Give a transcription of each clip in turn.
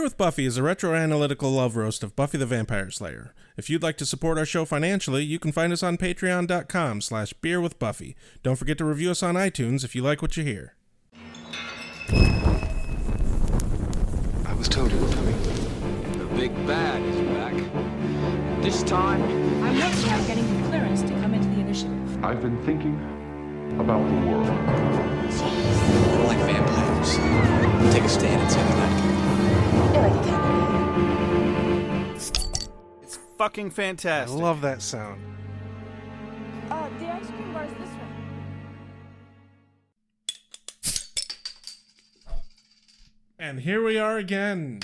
with Buffy is a retro-analytical love roast of Buffy the Vampire Slayer. If you'd like to support our show financially, you can find us on patreon.com/beerwithbuffy. Don't forget to review us on iTunes if you like what you hear. I was told you were coming. The big bad is back. This time... I'm working on getting the clearance to come into the initiative. I've been thinking about the world. We're like vampires. Take a stand and say they're not good. They're like a cat. It's fucking I fantastic. love that sound. The ice cream bar is this one. And here we are again.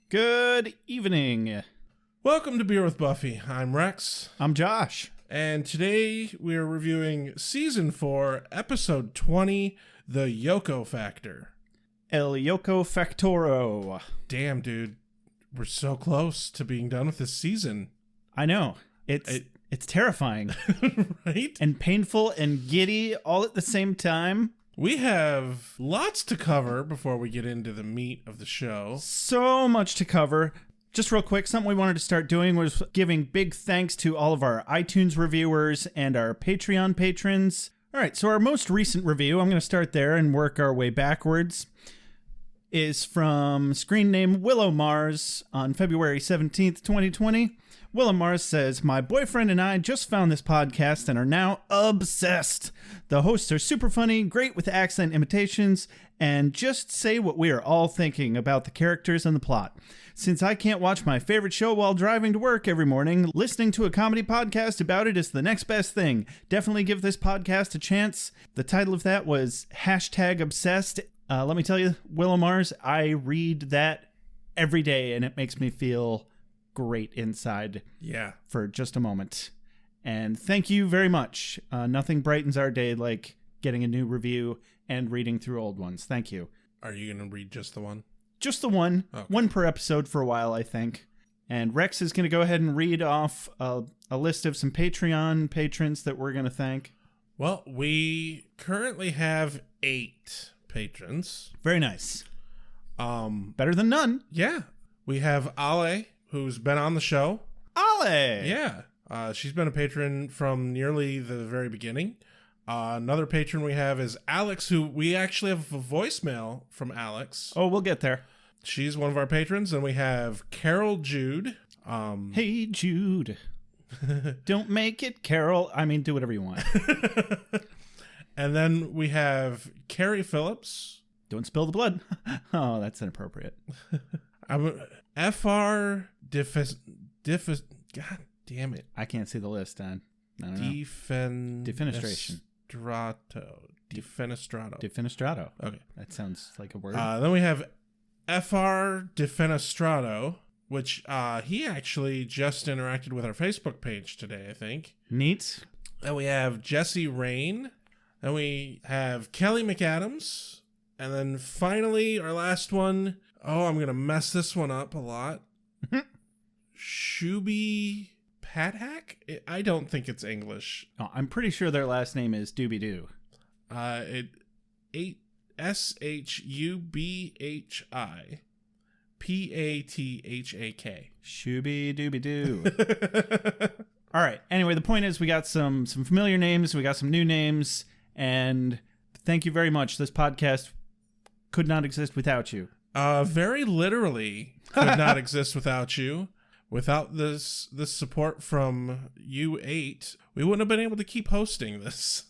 Good evening. Welcome to Beer with Buffy. I'm Rex. I'm Josh. And today we are reviewing Season 4, Episode 20, The Yoko Factor. El Yoko Factoro. Damn, dude. We're so close to being done with this season. I know. It's terrifying. Right? And painful and giddy all at the same time. We have lots to cover before we get into the meat of the show. So much to cover. Just real quick, something we wanted to start doing was giving big thanks to all of our iTunes reviewers and our Patreon patrons. All right, so our most recent review, I'm going to start there and work our way backwards, is from screen name Willow Mars on February 17th, 2020. Willow Mars says, "My boyfriend and I just found this podcast and are now obsessed. The hosts are super funny, great with accent imitations, and just say what we are all thinking about the characters and the plot. Since I can't watch my favorite show while driving to work every morning, listening to a comedy podcast about it is the next best thing. Definitely give this podcast a chance." The title of that was #obsessed. Let me tell you, Willow Mars, I read that every day and it makes me feel great inside. Yeah. For just a moment. And thank you very much. Nothing brightens our day like getting a new review and reading through old ones. Thank you. Are you going to read just the one? Just the one. Okay. One per episode for a while, I think. And Rex is going to go ahead and read off a list of some Patreon patrons that we're going to thank. Well, we currently have 8 patrons. Very nice. Better than none. Yeah. We have Ale, who's been on the show. Ale! Yeah. She's been a patron from nearly the very beginning. Another patron we have is Alex, who we actually have a voicemail from Alex. Oh, we'll get there. She's one of our patrons. And we have Carol Jude. Hey, Jude. Don't make it, Carol. I mean, do whatever you want. And then we have Carrie Phillips. Don't spill the blood. Oh, that's inappropriate. FR God damn it. I can't see the list, Dan. I don't know. Defenestration. Defenestrato. Defenestrato. Okay. That sounds like a word. Then we have FR Defenestrato, which he actually just interacted with our Facebook page today, I think. Neat. Then we have Jesse Rain. Then we have Kelly McAdams. And then finally, our last one. Oh, I'm going to mess this one up a lot. Shuby Padhack? I don't think it's English. Oh, I'm pretty sure their last name is Doobie Doo. SHUBHI PATHAK. Shooby Doobie Doo. All right. Anyway, the point is we got some familiar names, we got some new names, and thank you very much. This podcast could not exist without you. Very literally could not exist without you. Without this support from you 8, we wouldn't have been able to keep hosting this.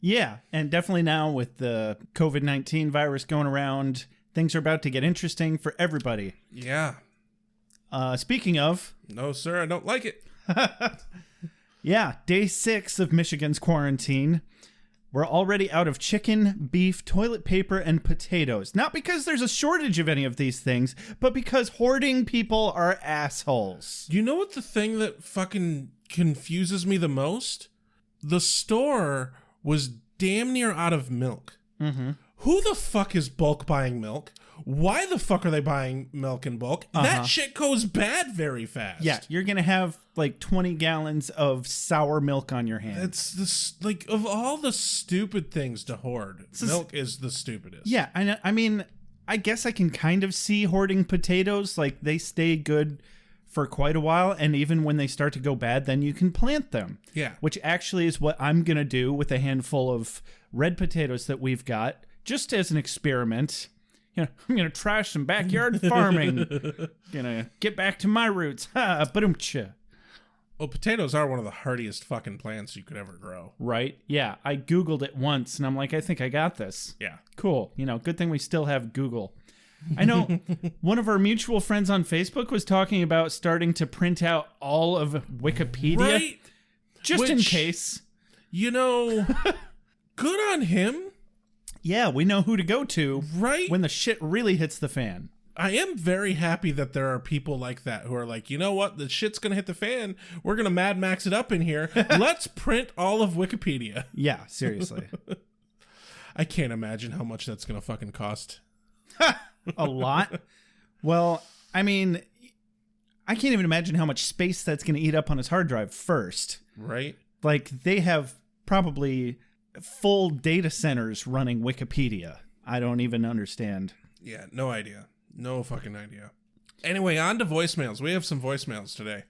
Yeah, and definitely now with the COVID-19 virus going around, things are about to get interesting for everybody. Yeah. Speaking of... No, sir, I don't like it. Yeah, day 6 of Michigan's quarantine. We're already out of chicken, beef, toilet paper, and potatoes. Not because there's a shortage of any of these things, but because hoarding people are assholes. You know what the thing that fucking confuses me the most? The store was damn near out of milk. Mm-hmm. Who the fuck is bulk buying milk? Why the fuck are they buying milk in bulk? That shit goes bad very fast. Yeah, you're going to have like 20 gallons of sour milk on your hands. It's this, like, of all the stupid things to hoard, milk is the stupidest. Yeah, I mean, I guess I can kind of see hoarding potatoes. Like, they stay good for quite a while, and even when they start to go bad, then you can plant them. Yeah. Which actually is what I'm going to do with a handful of red potatoes that we've got, just as an experiment. You know, I'm going to try some backyard farming. Gonna get back to my roots. Ha, ba-dum-cha. Well, potatoes are one of the hardiest fucking plants you could ever grow. Right? Yeah, I Googled it once, and I'm like, I think I got this. Yeah. Cool. You know, good thing we still have Google. I know one of our mutual friends on Facebook was talking about starting to print out all of Wikipedia. Right? Just in Which, case. You know, good on him. Yeah, we know who to go to. Right? When the shit really hits the fan. I am very happy that there are people like that who are like, you know what? The shit's going to hit the fan. We're going to Mad Max it up in here. Let's print all of Wikipedia. Yeah, seriously. I can't imagine how much that's going to fucking cost. A lot? Well, I mean, I can't even imagine how much space that's going to eat up on his hard drive first. Right? Like, they have probably full data centers running Wikipedia. I don't even understand. Yeah, no idea. No fucking idea. Anyway, on to voicemails. We have some voicemails today.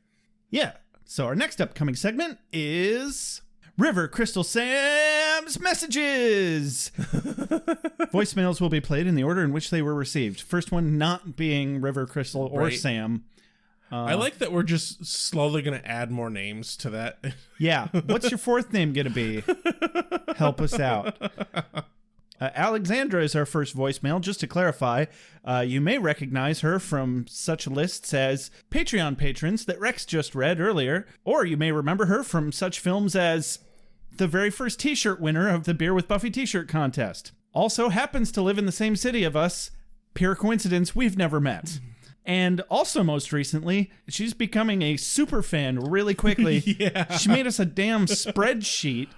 Yeah. So our next upcoming segment is River Crystal Sam's Messages. Voicemails will be played in the order in which they were received. First one not being River Crystal or Right. Sam. I like that we're just slowly going to add more names to that. Yeah. What's your fourth name going to be? Help us out. Alexandra is our first voicemail. Just to clarify, you may recognize her from such lists as Patreon patrons that Rex just read earlier, or you may remember her from such films as the very first t-shirt winner of the Beer with Buffy t-shirt contest. Also happens to live in the same city of us. Pure coincidence, we've never met. And also most recently, she's becoming a super fan really quickly. Yeah. She made us a damn spreadsheet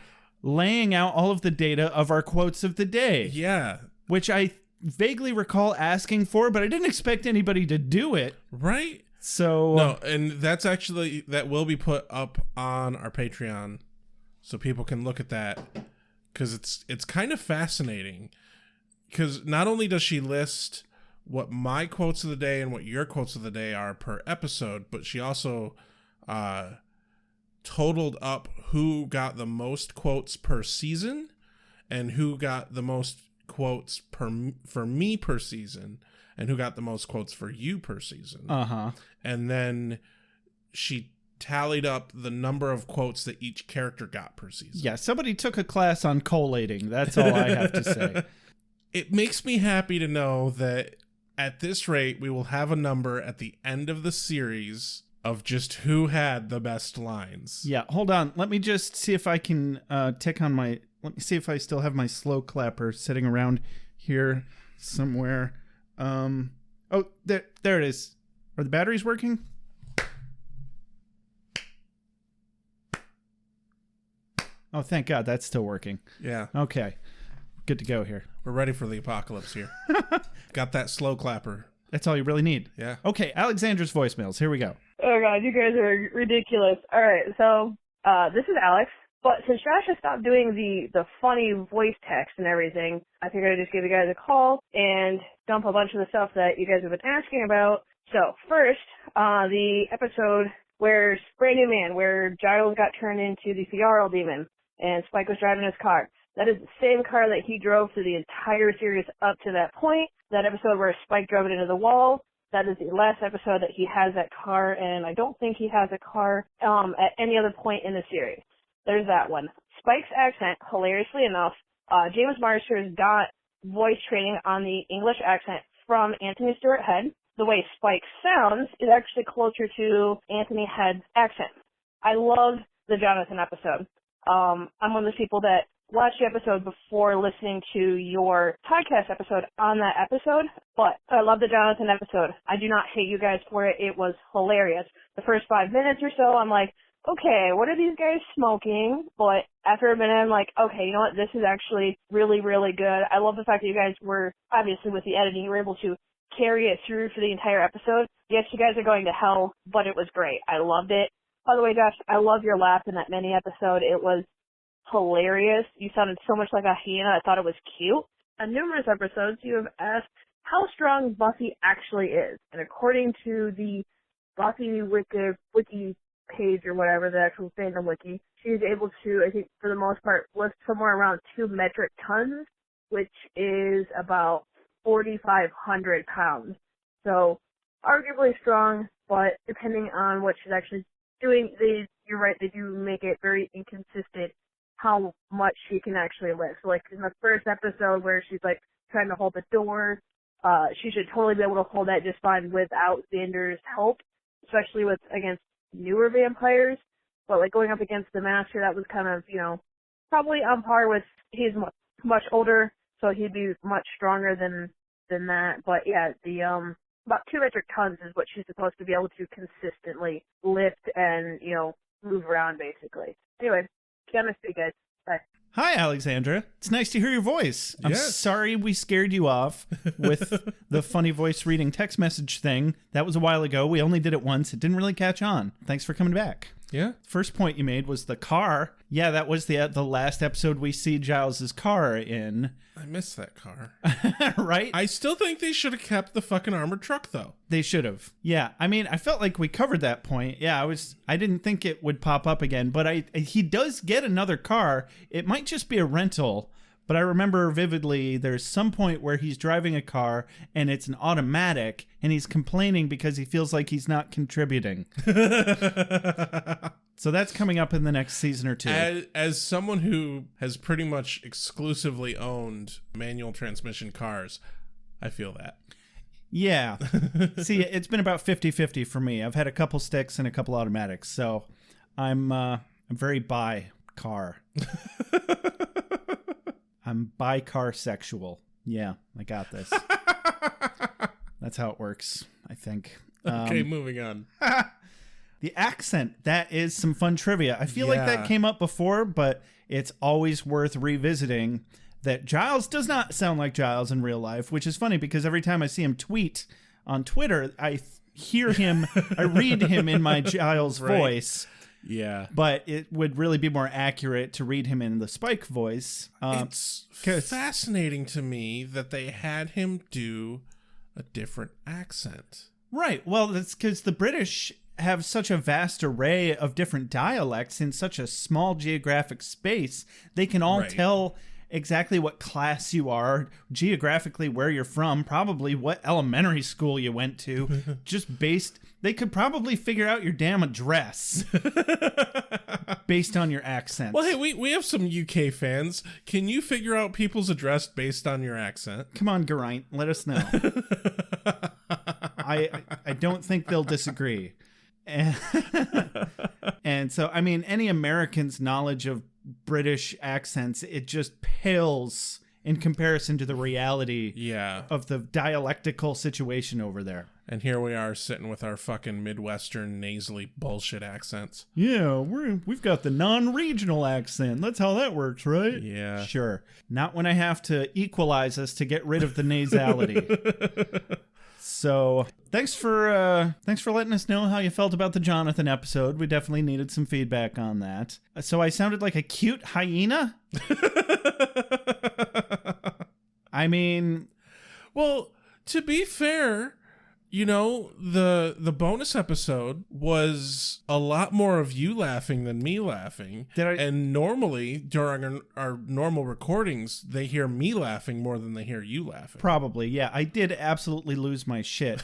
laying out all of the data of our quotes of the day. Yeah. Which I vaguely recall asking for, but I didn't expect anybody to do it. Right? So No, and that will be put up on our Patreon so people can look at that, because it's kind of fascinating, because not only does she list what my quotes of the day and what your quotes of the day are per episode, but she also totaled up who got the most quotes per season and who got the most quotes for me per season and who got the most quotes for you per season. Uh-huh. And then she tallied up the number of quotes that each character got per season. Yeah, somebody took a class on collating. That's all I have to say. It makes me happy to know that at this rate, we will have a number at the end of the series of just who had the best lines. Yeah, hold on. Let me just see if I can tick on my... Let me see if I still have my slow clapper sitting around here somewhere. Oh, there it is. Are the batteries working? Oh, thank God, that's still working. Yeah. Okay, good to go here. We're ready for the apocalypse here. Got that slow clapper. That's all you really need. Yeah. Okay, Alexandra's voicemails. Here we go. Oh god, you guys are ridiculous. Alright, so, this is Alex. But since Josh has stopped doing the funny voice text and everything, I figured I'd just give you guys a call and dump a bunch of the stuff that you guys have been asking about. So, first, the episode where Brand New Man, where Giles got turned into the Fiyarl demon and Spike was driving his car. That is the same car that he drove through the entire series up to that point. That episode where Spike drove it into the wall. That is the last episode that he has that car, and I don't think he has a car at any other point in the series. There's that one. Spike's accent, hilariously enough, James Marsters got voice training on the English accent from Anthony Stewart Head. The way Spike sounds is actually closer to Anthony Head's accent. I love the Jonathan episode. I'm one of those people that watched the episode before listening to your podcast episode on that episode, but I love the Jonathan episode. I do not hate you guys for it. It was hilarious. The first 5 minutes or so, I'm like, okay, what are these guys smoking? But after a minute, I'm like, okay, you know what? This is actually really, really good. I love the fact that you guys were, obviously with the editing, you were able to carry it through for the entire episode. Yes, you guys are going to hell, but it was great. I loved it. By the way, Josh, I love your laugh in that mini episode. It was hilarious. You sounded so much like a hyena. I thought it was cute. On numerous episodes, you have asked how strong Buffy actually is. And according to the Buffy wiki page or whatever, the actual fandom wiki, she's able to, I think for the most part, lift somewhere around 2 metric tons, which is about 4,500 pounds. So arguably strong, but depending on what she's actually doing, you're right, they do make it very inconsistent how much she can actually lift. So like in the first episode where she's like trying to hold the door, she should totally be able to hold that just fine without Xander's help, especially against newer vampires. But like going up against the Master, that was kind of, probably on par with, he's much older, so he'd be much stronger than that. But yeah, the about 2 metric tons is what she's supposed to be able to consistently lift and, move around basically. Anyway, chemistry, guys. Bye. Hi, Alexandra. It's nice to hear your voice. I'm sorry we scared you off with the funny voice reading text message thing. That was a while ago. We only did it once. It didn't really catch on. Thanks for coming back. Yeah. First point you made was the car. Yeah, that was the last episode we see Giles's car in. I miss that car. Right? I still think they should have kept the fucking armored truck, though. They should have. Yeah. I mean, I felt like we covered that point. Yeah, I didn't think it would pop up again, but he does get another car. It might just be a rental, but I remember vividly there's some point where he's driving a car and it's an automatic and he's complaining because he feels like he's not contributing. So that's coming up in the next season or two. As someone who has pretty much exclusively owned manual transmission cars, I feel that. Yeah. See, it's been about 50-50 for me. I've had a couple sticks and a couple automatics, so I'm very bi-car. I'm bi-car sexual. Yeah, I got this. That's how it works, I think. Okay, moving on. The accent, that is some fun trivia. I feel like that came up before, but it's always worth revisiting that Giles does not sound like Giles in real life, which is funny because every time I see him tweet on Twitter, I hear him, I read him in my Giles voice. Yeah. But it would really be more accurate to read him in the Spike voice. It's fascinating to me that they had him do a different accent. Right. Well, that's because the British have such a vast array of different dialects in such a small geographic space. They can all tell exactly what class you are, geographically where you're from, probably what elementary school you went to, they could probably figure out your damn address based on your accent. Well, hey, we have some UK fans. Can you figure out people's address based on your accent? Come on, Geraint, let us know. I don't think they'll disagree. And so, I mean, any American's knowledge of British accents, it just pales in comparison to the reality of the dialectical situation over there. And here we are sitting with our fucking Midwestern nasally bullshit accents. Yeah, we've got the non-regional accent. That's how that works, right? Yeah. Sure. Not when I have to equalize us to get rid of the nasality. So thanks for letting us know how you felt about the Jonathan episode. We definitely needed some feedback on that. So I sounded like a cute hyena? I mean... Well, to be fair, the bonus episode was a lot more of you laughing than me laughing. And normally, during our normal recordings, they hear me laughing more than they hear you laughing. Probably, yeah. I did absolutely lose my shit.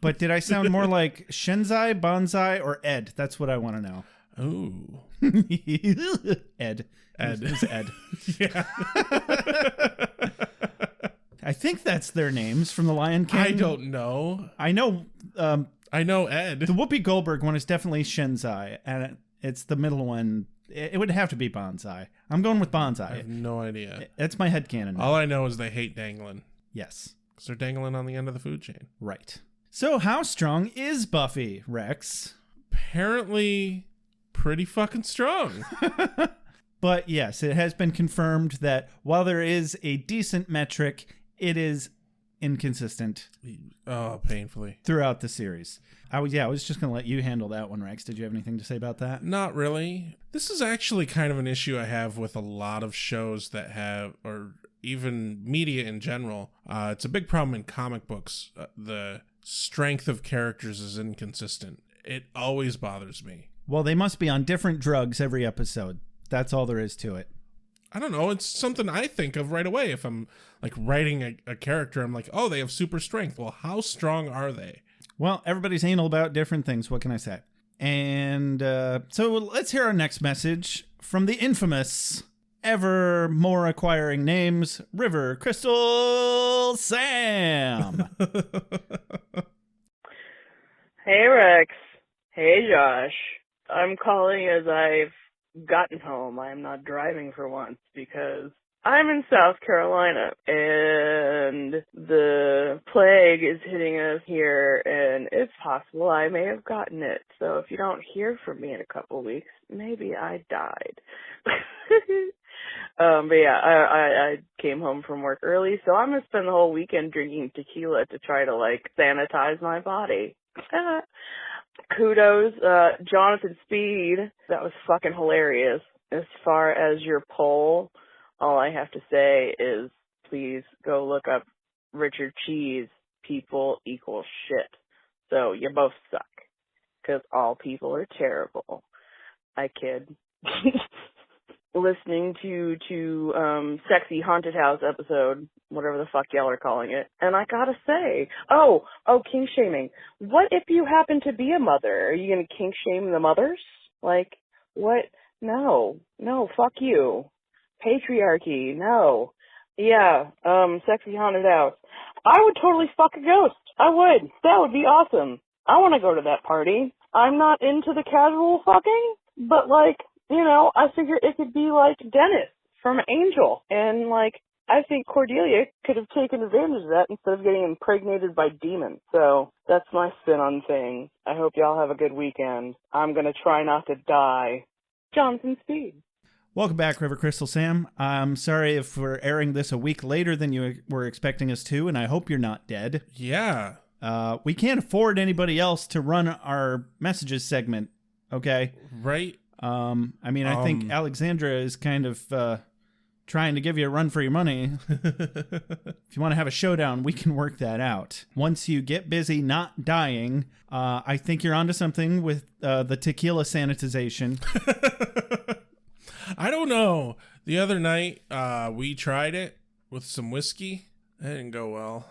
But did I sound more like Shenzai, Bonsai, or Ed? That's what I want to know. Ooh. Ed. Ed. It was Ed. Yeah. I think that's their names from The Lion King. I don't know. I know Ed. The Whoopi Goldberg one is definitely Shenzai, and it's the middle one. It would have to be Bonsai. I'm going with Bonsai. I have no idea. That's my headcanon. All I know is they hate dangling. Yes. Because they're dangling on the end of the food chain. Right. So how strong is Buffy, Rex? Apparently pretty fucking strong. But yes, it has been confirmed that while there is a decent metric, it is inconsistent. Oh, painfully. Throughout the series. I was just going to let you handle that one, Rex. Did you have anything to say about that? Not really. This is actually kind of an issue I have with a lot of shows that have, or even media in general. It's a big problem in comic books. The strength of characters is inconsistent. It always bothers me. Well, they must be on different drugs every episode. That's all there is to it. I don't know. It's something I think of right away. If I'm like writing a character, I'm like, oh, they have super strength. Well, how strong are they? Well, everybody's anal about different things. What can I say? And so let's hear our next message from the infamous, ever more acquiring names, River Crystal Sam. Hey, Rex. Hey, Josh. I'm calling as I've gotten home. I am not driving for once because I'm in South Carolina and the plague is hitting us here, and it's possible I may have gotten it. So if you don't hear from me in a couple weeks, maybe I died. But yeah, I came home from work early, so I'm gonna spend the whole weekend drinking tequila to try to like sanitize my body. Kudos, Jonathan Speed. That was fucking hilarious. As far as your poll, all I have to say is please go look up Richard Cheese. People equal shit. So you both suck. Because all people are terrible. I kid. Listening to Sexy Haunted House episode, whatever the fuck y'all are calling it. And I gotta say, oh, kink shaming. What if you happen to be a mother? Are you gonna kink shame the mothers? Like, what? No, fuck you. Patriarchy, no. Yeah, Sexy Haunted House. I would totally fuck a ghost. I would. That would be awesome. I want to go to that party. I'm not into the casual fucking, but like, you know, I figure it could be like Dennis from Angel. And like, I think Cordelia could have taken advantage of that instead of getting impregnated by demons. So that's my spin on things. I hope y'all have a good weekend. I'm going to try not to die. Jonathan Speed. Welcome back, River Crystal Sam. I'm sorry if we're airing this a week later than you were expecting us to, and I hope you're not dead. Yeah. We can't afford anybody else to run our messages segment, okay? Right. I mean, I think Alexandra is kind of trying to give you a run for your money. If you want to have a showdown, we can work that out. Once you get busy not dying, I think you're onto something with the tequila sanitization. I don't know. The other night, we tried it with some whiskey. It didn't go well.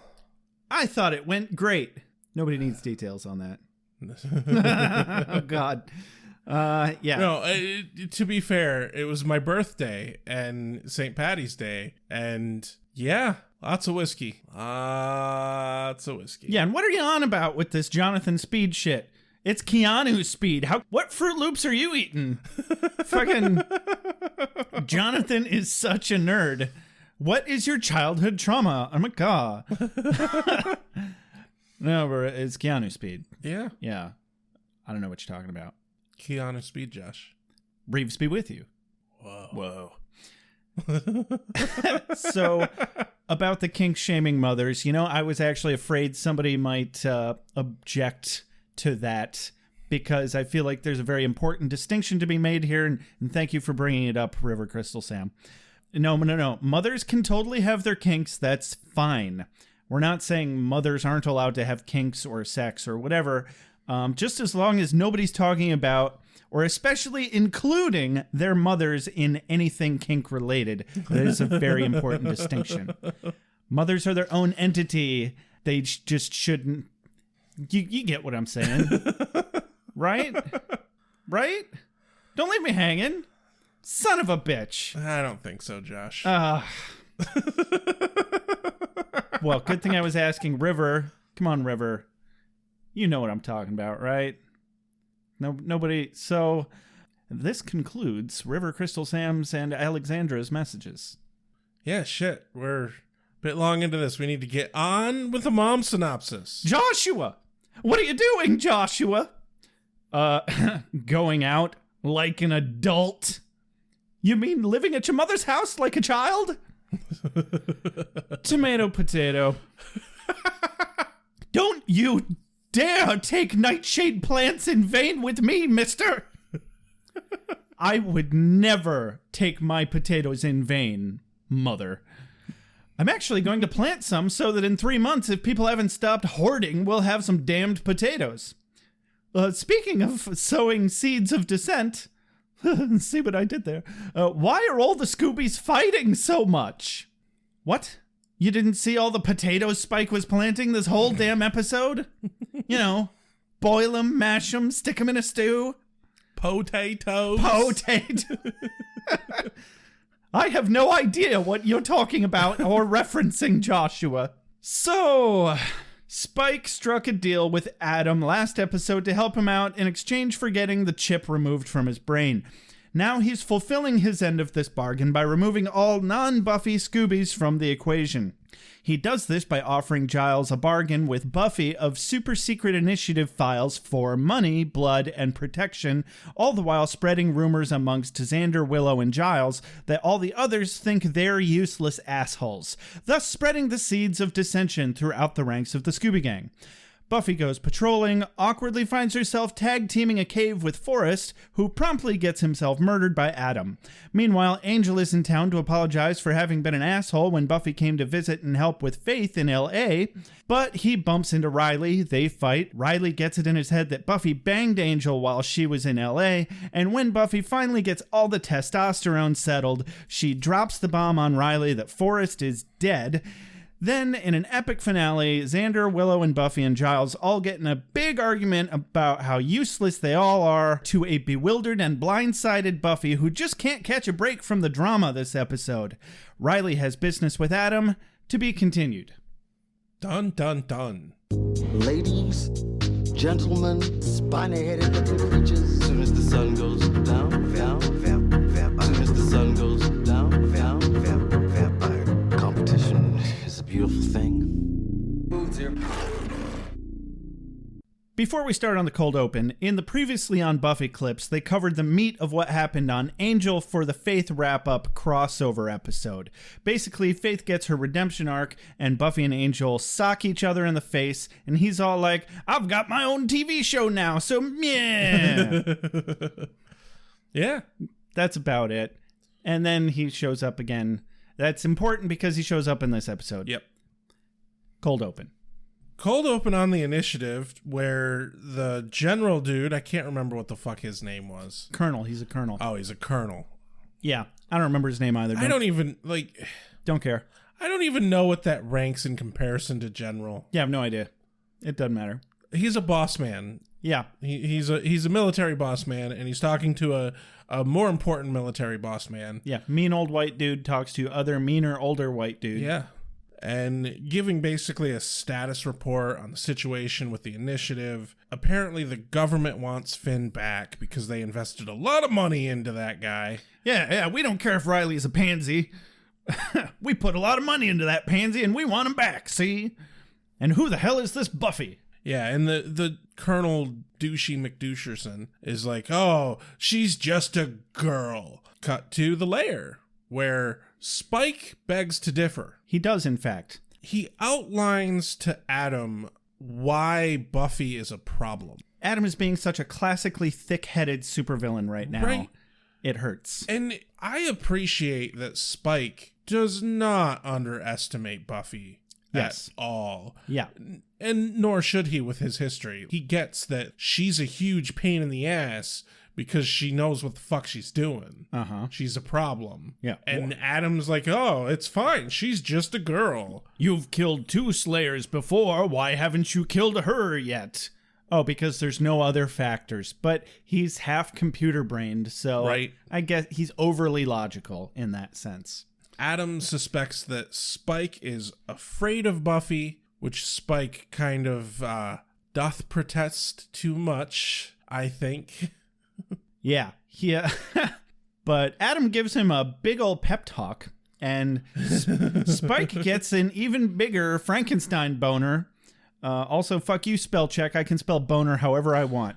I thought it went great. Nobody needs details on that. Oh, God. Yeah. No, to be fair, it was my birthday and St. Patty's Day. And yeah, lots of whiskey. Lots of whiskey. Yeah, and what are you on about with this Jonathan Speed shit? It's Keanu Speed. What Fruit Loops are you eating? Fucking Jonathan is such a nerd. What is your childhood trauma? Oh my God. No, but it's Keanu Speed. Yeah. Yeah. I don't know what you're talking about. Keanu Speed, Josh. Reeves be with you. Whoa. So, about the kink shaming mothers, you know, I was actually afraid somebody might object to that because I feel like there's a very important distinction to be made here, and thank you for bringing it up, River Crystal Sam. No. Mothers can totally have their kinks. That's fine. We're not saying mothers aren't allowed to have kinks or sex or whatever, just as long as nobody's talking about or especially including their mothers in anything kink related. That is a very important distinction. Mothers are their own entity. They just shouldn't. You get what I'm saying, right? Right? Don't leave me hanging, son of a bitch. I don't think so, Josh. Well, good thing I was asking River. Come on, River. You know what I'm talking about, right? Nobody. So this concludes River Crystal Sam's and Alexandra's messages. Yeah, shit. We're a bit long into this. We need to get on with the mom synopsis. Joshua! What are you doing, Joshua? Going out like an adult? You mean living at your mother's house like a child? Tomato, potato. Don't you dare take nightshade plants in vain with me, mister. I would never take my potatoes in vain, mother. I'm actually going to plant some so that in 3 months, if people haven't stopped hoarding, we'll have some damned potatoes. Speaking of sowing seeds of dissent, see what I did there? Why are all the Scoobies fighting so much? What? You didn't see all the potatoes Spike was planting this whole damn episode? You know, boil them, mash them, stick them in a stew. Potatoes. I have no idea what you're talking about or referencing, Joshua. So, Spike struck a deal with Adam last episode to help him out in exchange for getting the chip removed from his brain. Now he's fulfilling his end of this bargain by removing all non-Buffy Scoobies from the equation. He does this by offering Giles a bargain with Buffy of super-secret initiative files for money, blood, and protection, all the while spreading rumors amongst Xander, Willow, and Giles that all the others think they're useless assholes, thus spreading the seeds of dissension throughout the ranks of the Scooby Gang. Buffy goes patrolling, awkwardly finds herself tag-teaming a cave with Forrest, who promptly gets himself murdered by Adam. Meanwhile, Angel is in town to apologize for having been an asshole when Buffy came to visit and help with Faith in L.A., but he bumps into Riley, they fight, Riley gets it in his head that Buffy banged Angel while she was in L.A., and when Buffy finally gets all the testosterone settled, she drops the bomb on Riley that Forrest is dead. Then, in an epic finale, Xander, Willow, and Buffy and Giles all get in a big argument about how useless they all are to a bewildered and blindsided Buffy who just can't catch a break from the drama this episode. Riley has business with Adam, to be continued. Dun, dun, dun. Ladies, gentlemen, spiny-headed looking creatures. Soon as the sun goes down, down, Vampire. soon as the sun goes down, down, Vampire. competition is a beautiful thing. Foods here. Before we start on the cold open, in the previously on Buffy clips, they covered the meat of what happened on Angel for the Faith wrap-up crossover episode. Basically, Faith gets her redemption arc, and Buffy and Angel sock each other in the face, and he's all like, I've got my own TV show now, so yeah. Yeah. That's about it. And then he shows up again. That's important because he shows up in this episode. Yep. Cold open. Cold open on the initiative where the general dude, I can't remember what the fuck his name was. Colonel. He's a colonel. Oh, he's a colonel. Yeah. I don't remember his name either. I don't even, Don't care. I don't even know what that ranks in comparison to general. Yeah, I have no idea. It doesn't matter. He's a boss man. Yeah. He's a military boss man, and he's talking to a more important military boss man. Yeah. Mean old white dude talks to other meaner older white dude. Yeah. And giving basically a status report on the situation with the initiative. Apparently the government wants Finn back because they invested a lot of money into that guy. Yeah, we don't care if Riley's a pansy. We put a lot of money into that pansy and we want him back, see? And who the hell is this Buffy? Yeah, and the Colonel Douchey McDoucherson is like, oh, she's just a girl. Cut to the lair, where Spike begs to differ. He does, in fact. He outlines to Adam why Buffy is a problem. Adam is being such a classically thick-headed supervillain right now. Right. It hurts. And I appreciate that Spike does not underestimate Buffy Yes. at all. Yeah. And nor should he with his history. He gets that she's a huge pain in the ass because she knows what the fuck she's doing. Uh-huh. She's a problem. Yeah. And Adam's like, oh, it's fine. She's just a girl. You've killed 2 Slayers before. Why haven't you killed her yet? Oh, because there's no other factors. But he's half computer-brained, so Right. I guess he's overly logical in that sense. Adam suspects that Spike is afraid of Buffy, which Spike kind of doth protest too much, I think. Yeah. But Adam gives him a big old pep talk, and Spike gets an even bigger Frankenstein boner. Also, fuck you, spell check. I can spell boner however I want.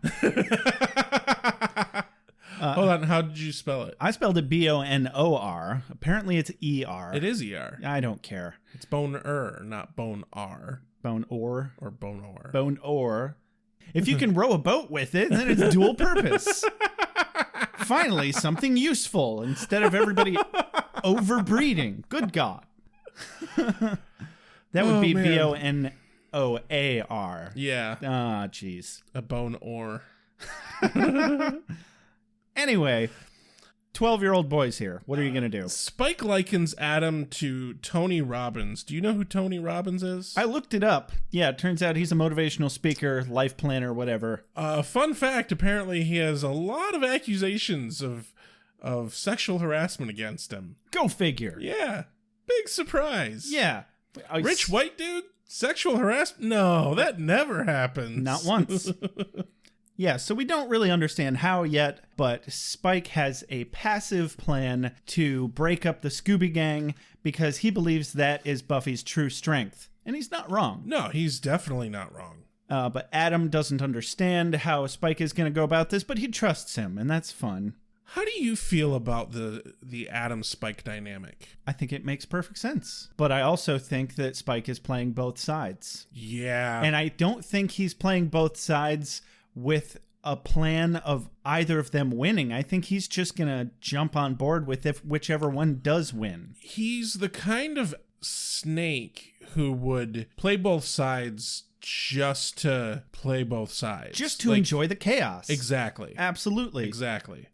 Hold on, how did you spell it? I spelled it B-O-N-O-R. Apparently it's E-R. It is E-R. I don't care. It's bone-er, not bone-R. Bone-or. Or bone-or. Bone-or. If you can row a boat with it, then it's dual purpose. Finally, something useful instead of everybody overbreeding. Good God. That would be man. Bonoar. Yeah. Ah, jeez. A bone ore. Anyway, 12-year-old boys here. What are you going to do? Spike likens Adam to Tony Robbins. Do you know who Tony Robbins is? I looked it up. Yeah, it turns out he's a motivational speaker, life planner, whatever. Fun fact, apparently he has a lot of accusations of sexual harassment against him. Go figure. Yeah. Big surprise. Yeah. Rich white dude? Sexual harassment? No, that never happens. Not once. Yeah, so we don't really understand how yet, but Spike has a passive plan to break up the Scooby Gang because he believes that is Buffy's true strength. And he's not wrong. No, he's definitely not wrong. But Adam doesn't understand how Spike is going to go about this, but he trusts him, and that's fun. How do you feel about the Adam Spike dynamic? I think it makes perfect sense. But I also think that Spike is playing both sides. Yeah. And I don't think he's playing both sides with a plan of either of them winning. I think he's just going to jump on board with whichever one does win. He's the kind of snake who would play both sides just to play both sides. Just to enjoy the chaos. Exactly. Absolutely. Exactly.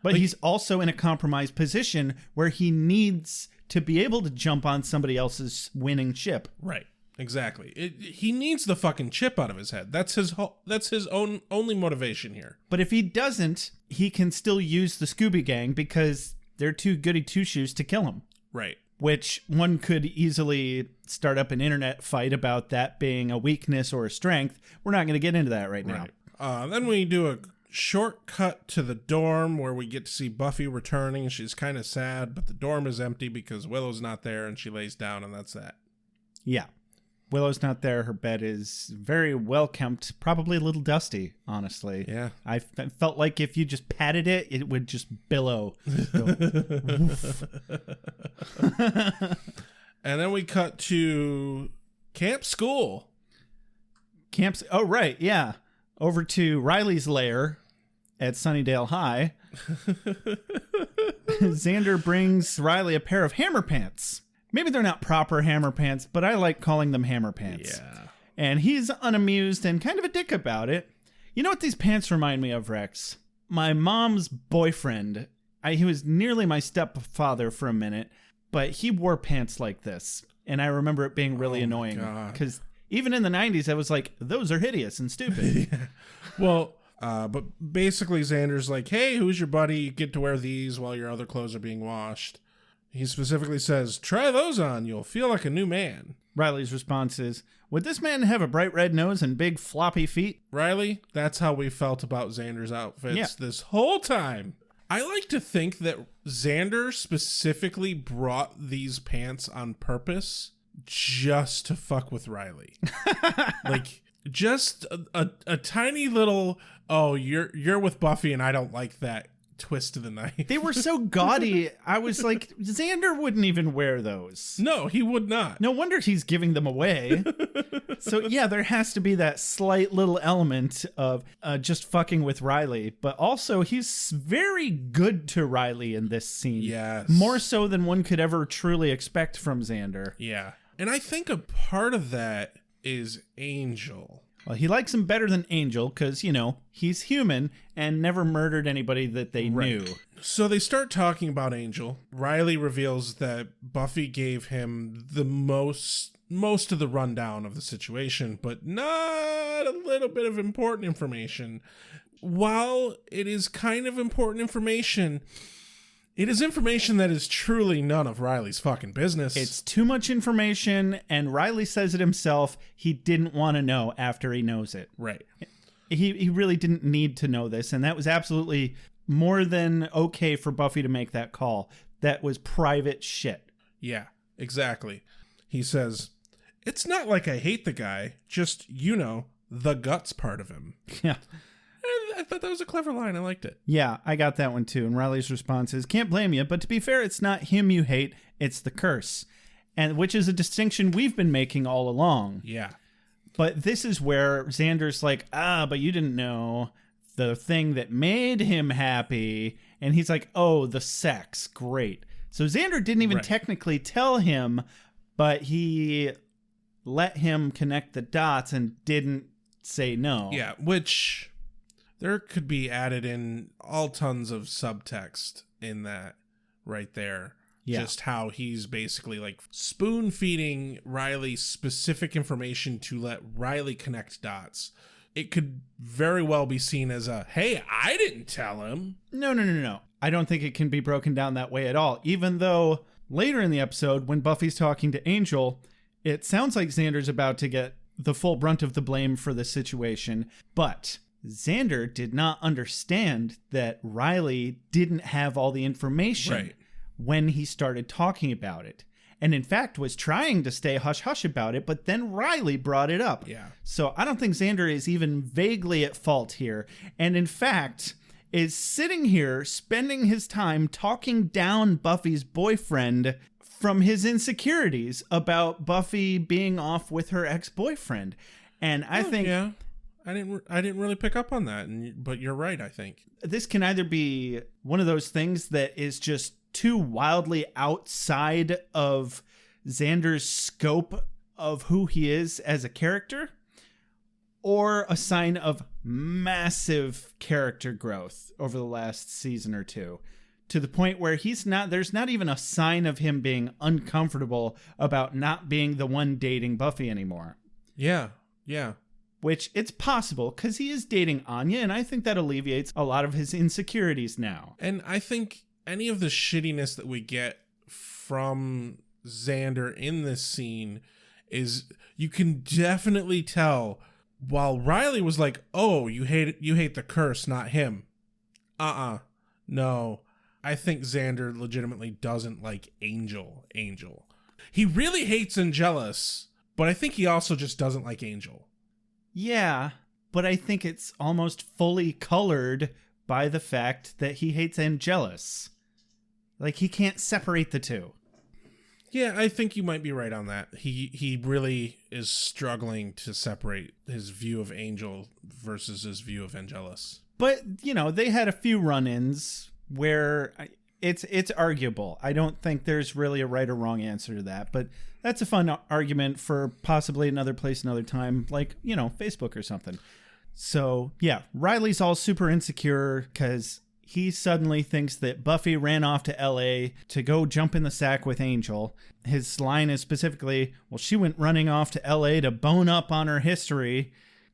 But he's also in a compromised position where he needs to be able to jump on somebody else's winning ship. Right. Exactly. He needs the fucking chip out of his head. That's his own only motivation here. But if he doesn't, he can still use the Scooby Gang because they're too goody two-shoes to kill him. Right. Which one could easily start up an internet fight about that being a weakness or a strength. We're not going to get into that right now. Right. Then we do a short cut to the dorm where we get to see Buffy returning. She's kind of sad, but the dorm is empty because Willow's not there, and she lays down, and that's that. Yeah. Willow's not there. Her bed is very well kept, probably a little dusty, honestly. Yeah. I felt like if you just patted it, it would just billow. And then we cut to Camp School. Oh, right, yeah. Over to Riley's lair at Sunnydale High. Xander brings Riley a pair of hammer pants. Maybe they're not proper hammer pants, but I like calling them hammer pants. Yeah. And he's unamused and kind of a dick about it. You know what these pants remind me of, Rex? My mom's boyfriend. He was nearly my stepfather for a minute, but he wore pants like this. And I remember it being really annoying. Because even in the 90s, I was like, those are hideous and stupid. Yeah. Well, but basically Xander's like, hey, who's your buddy? You get to wear these while your other clothes are being washed. He specifically says, try those on. You'll feel like a new man. Riley's response is, would this man have a bright red nose and big floppy feet? Riley, that's how we felt about Xander's outfits this whole time. I like to think that Xander specifically brought these pants on purpose just to fuck with Riley. Like, just a tiny little, oh, you're with Buffy and I don't like that twist to the knife. They were so gaudy. I was like, Xander wouldn't even wear those. No, he would not. No wonder he's giving them away. So yeah, there has to be that slight little element of just fucking with Riley, but also he's very good to Riley in this scene. Yes. More so than one could ever truly expect from Xander. Yeah. And I think a part of that is Angel. Well, he likes him better than Angel because, you know, he's human and never murdered anybody that they knew. So they start talking about Angel. Riley reveals that Buffy gave him the most of the rundown of the situation, but not a little bit of important information. While it is kind of important information, it is information that is truly none of Riley's fucking business. It's too much information, and Riley says it himself. He didn't want to know after he knows it. Right. He really didn't need to know this, and that was absolutely more than okay for Buffy to make that call. That was private shit. Yeah, exactly. He says, it's not like I hate the guy, just, you know, the guts part of him. Yeah. I thought that was a clever line. I liked it. Yeah, I got that one too. And Riley's response is, can't blame you, but to be fair, it's not him you hate, it's the curse. And which is a distinction we've been making all along. Yeah. But this is where Xander's like, but you didn't know the thing that made him happy. And he's like, oh, the sex. Great. So Xander didn't even technically tell him, but he let him connect the dots and didn't say no. Yeah, which there could be added in all tons of subtext in that right there. Yeah. Just how he's basically like spoon feeding Riley specific information to let Riley connect dots. It could very well be seen as a, hey, I didn't tell him. No. I don't think it can be broken down that way at all. Even though later in the episode, when Buffy's talking to Angel, it sounds like Xander's about to get the full brunt of the blame for the situation. But Xander did not understand that Riley didn't have all the information when he started talking about it. And in fact, was trying to stay hush-hush about it, but then Riley brought it up. Yeah. So I don't think Xander is even vaguely at fault here. And in fact, is sitting here spending his time talking down Buffy's boyfriend from his insecurities about Buffy being off with her ex-boyfriend. And I think... Yeah. I didn't really pick up on that, but you're right, I think. This can either be one of those things that is just too wildly outside of Xander's scope of who he is as a character, or a sign of massive character growth over the last season or two, to the point where there's not even a sign of him being uncomfortable about not being the one dating Buffy anymore. Yeah. Which it's possible, because he is dating Anya, and I think that alleviates a lot of his insecurities now. And I think any of the shittiness that we get from Xander in this scene is, you can definitely tell, while Riley was like, oh, you hate the curse, not him. No. I think Xander legitimately doesn't like Angel. He really hates Angelus, but I think he also just doesn't like Angel. Yeah, but I think it's almost fully colored by the fact that he hates Angelus. Like, he can't separate the two. Yeah, I think you might be right on that. He really is struggling to separate his view of Angel versus his view of Angelus. But, they had a few run-ins where it's arguable. I don't think there's really a right or wrong answer to that, but that's a fun argument for possibly another place, another time, like, Facebook or something. So, yeah, Riley's all super insecure because he suddenly thinks that Buffy ran off to LA to go jump in the sack with Angel. His line is specifically, well, she went running off to LA to bone up on her history.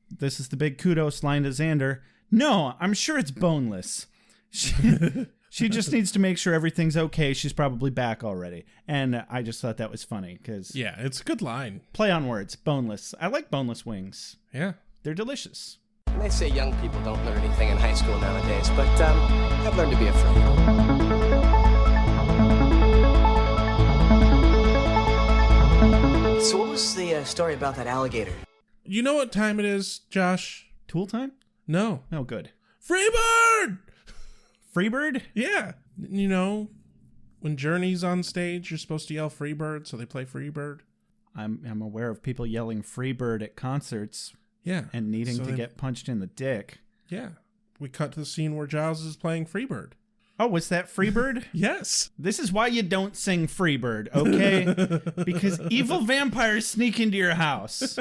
This is the big kudos line to Xander. No, I'm sure it's boneless. She just needs to make sure everything's okay. She's probably back already. And I just thought that was funny because... Yeah, it's a good line. Play on words. Boneless. I like boneless wings. Yeah. They're delicious. They say young people don't learn anything in high school nowadays, but I've learned to be afraid. So what was the story about that alligator? You know what time it is, Josh? Tool time? No. Oh, good. Freebird! Freebird? Yeah. When Journey's on stage, you're supposed to yell Freebird, so they play Freebird. I'm aware of people yelling Freebird at concerts. Yeah. And needing to get punched in the dick. Yeah. We cut to the scene where Giles is playing Freebird. Oh, was that Freebird? Yes. This is why you don't sing Freebird, okay? Because evil vampires sneak into your house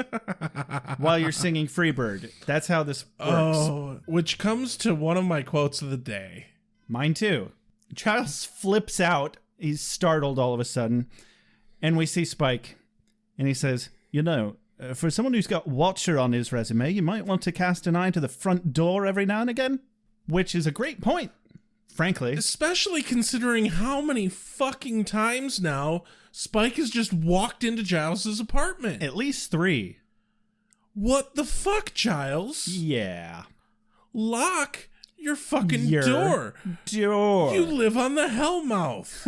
while you're singing Freebird. That's how this works. Oh, which comes to one of my quotes of the day. Mine too. Giles flips out. He's startled all of a sudden. And we see Spike. And he says, for someone who's got Watcher on his resume, you might want to cast an eye to the front door every now and again. Which is a great point, frankly. Especially considering how many fucking times now Spike has just walked into Giles' apartment. At least 3. What the fuck, Giles? Yeah. Lock your fucking door. You live on the Hellmouth.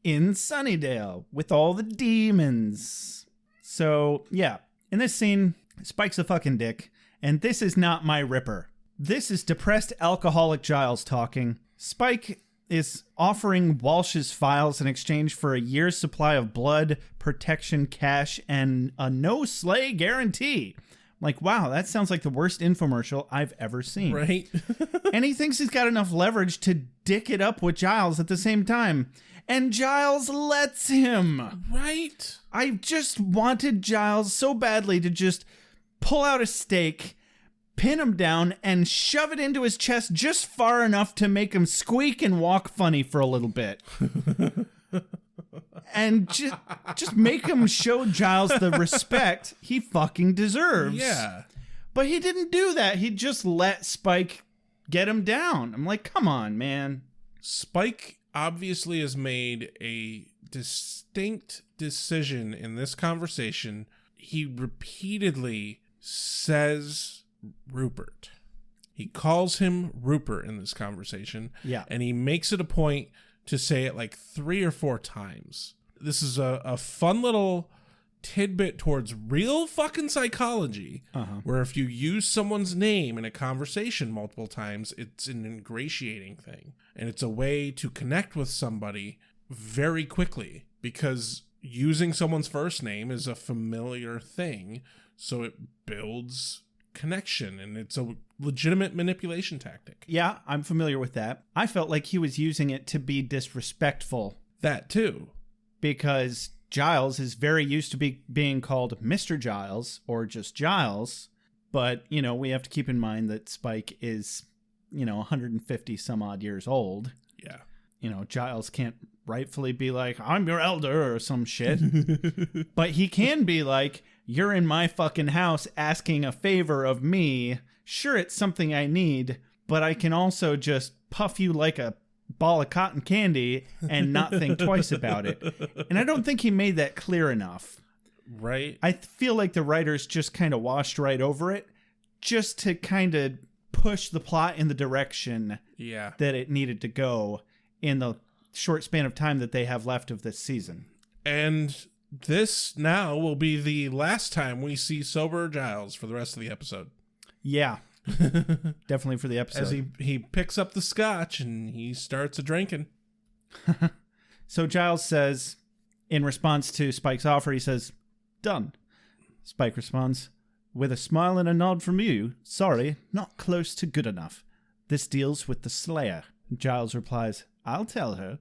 In Sunnydale with all the demons. So, yeah, in this scene, Spike's a fucking dick, and this is not my Ripper. This is depressed alcoholic Giles talking. Spike is offering Walsh's files in exchange for a year's supply of blood, protection, cash, and a no-slay guarantee. Like, wow, that sounds like the worst infomercial I've ever seen. Right? And he thinks he's got enough leverage to dick it up with Giles at the same time. And Giles lets him. Right? I just wanted Giles so badly to just pull out a stake, pin him down, and shove it into his chest just far enough to make him squeak and walk funny for a little bit. And just make him show Giles the respect he fucking deserves. Yeah. But he didn't do that. He just let Spike get him down. I'm like, come on, man. Spike obviously has made a distinct decision in this conversation. He repeatedly says Rupert. He calls him Rupert in this conversation. Yeah. And he makes it a point to say it like 3 or 4 times. This is a fun little tidbit towards real fucking psychology, where if you use someone's name in a conversation multiple times, it's an ingratiating thing. And it's a way to connect with somebody very quickly, because using someone's first name is a familiar thing. So it builds connection, and it's a legitimate manipulation tactic. Yeah, I'm familiar with that. I felt like he was using it to be disrespectful. That too. Because Giles is very used to being called Mr. Giles or just Giles. But, you know, we have to keep in mind that Spike is, 150 some odd years old. Yeah. Giles can't rightfully be like, I'm your elder or some shit. But he can be like, you're in my fucking house asking a favor of me. Sure, it's something I need, but I can also just puff you like a ball of cotton candy and not think twice about it. And I don't think he made that clear enough. Right. I feel like the writers just kind of washed right over it just to kind of push the plot in the direction that it needed to go in the short span of time that they have left of this season. And this now will be the last time we see sober Giles for the rest of the episode. Yeah. Definitely for the episode. As he picks up the scotch and he starts a drinking. So Giles says, in response to Spike's offer, he says, done. Spike responds, with a smile and a nod from you, sorry, not close to good enough. This deals with the Slayer. Giles replies, I'll tell her.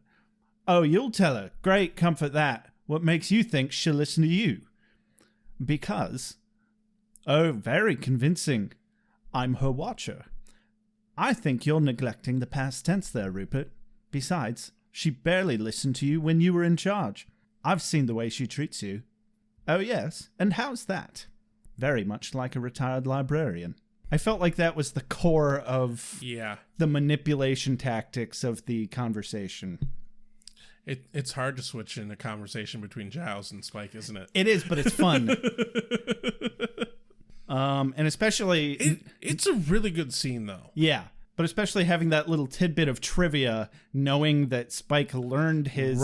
Oh, you'll tell her. Great, comfort that. What makes you think she'll listen to you? Because. Oh, very convincing. I'm her watcher. I think you're neglecting the past tense there, Rupert. Besides, she barely listened to you when you were in charge. I've seen the way she treats you. Oh, yes, and how's that? Very much like a retired librarian. I felt like that was the core of the manipulation tactics of the conversation. It's hard to switch in a conversation between Giles and Spike, isn't it? It is, but it's fun. And especially... It's a really good scene, though. Yeah, but especially having that little tidbit of trivia, knowing that Spike learned his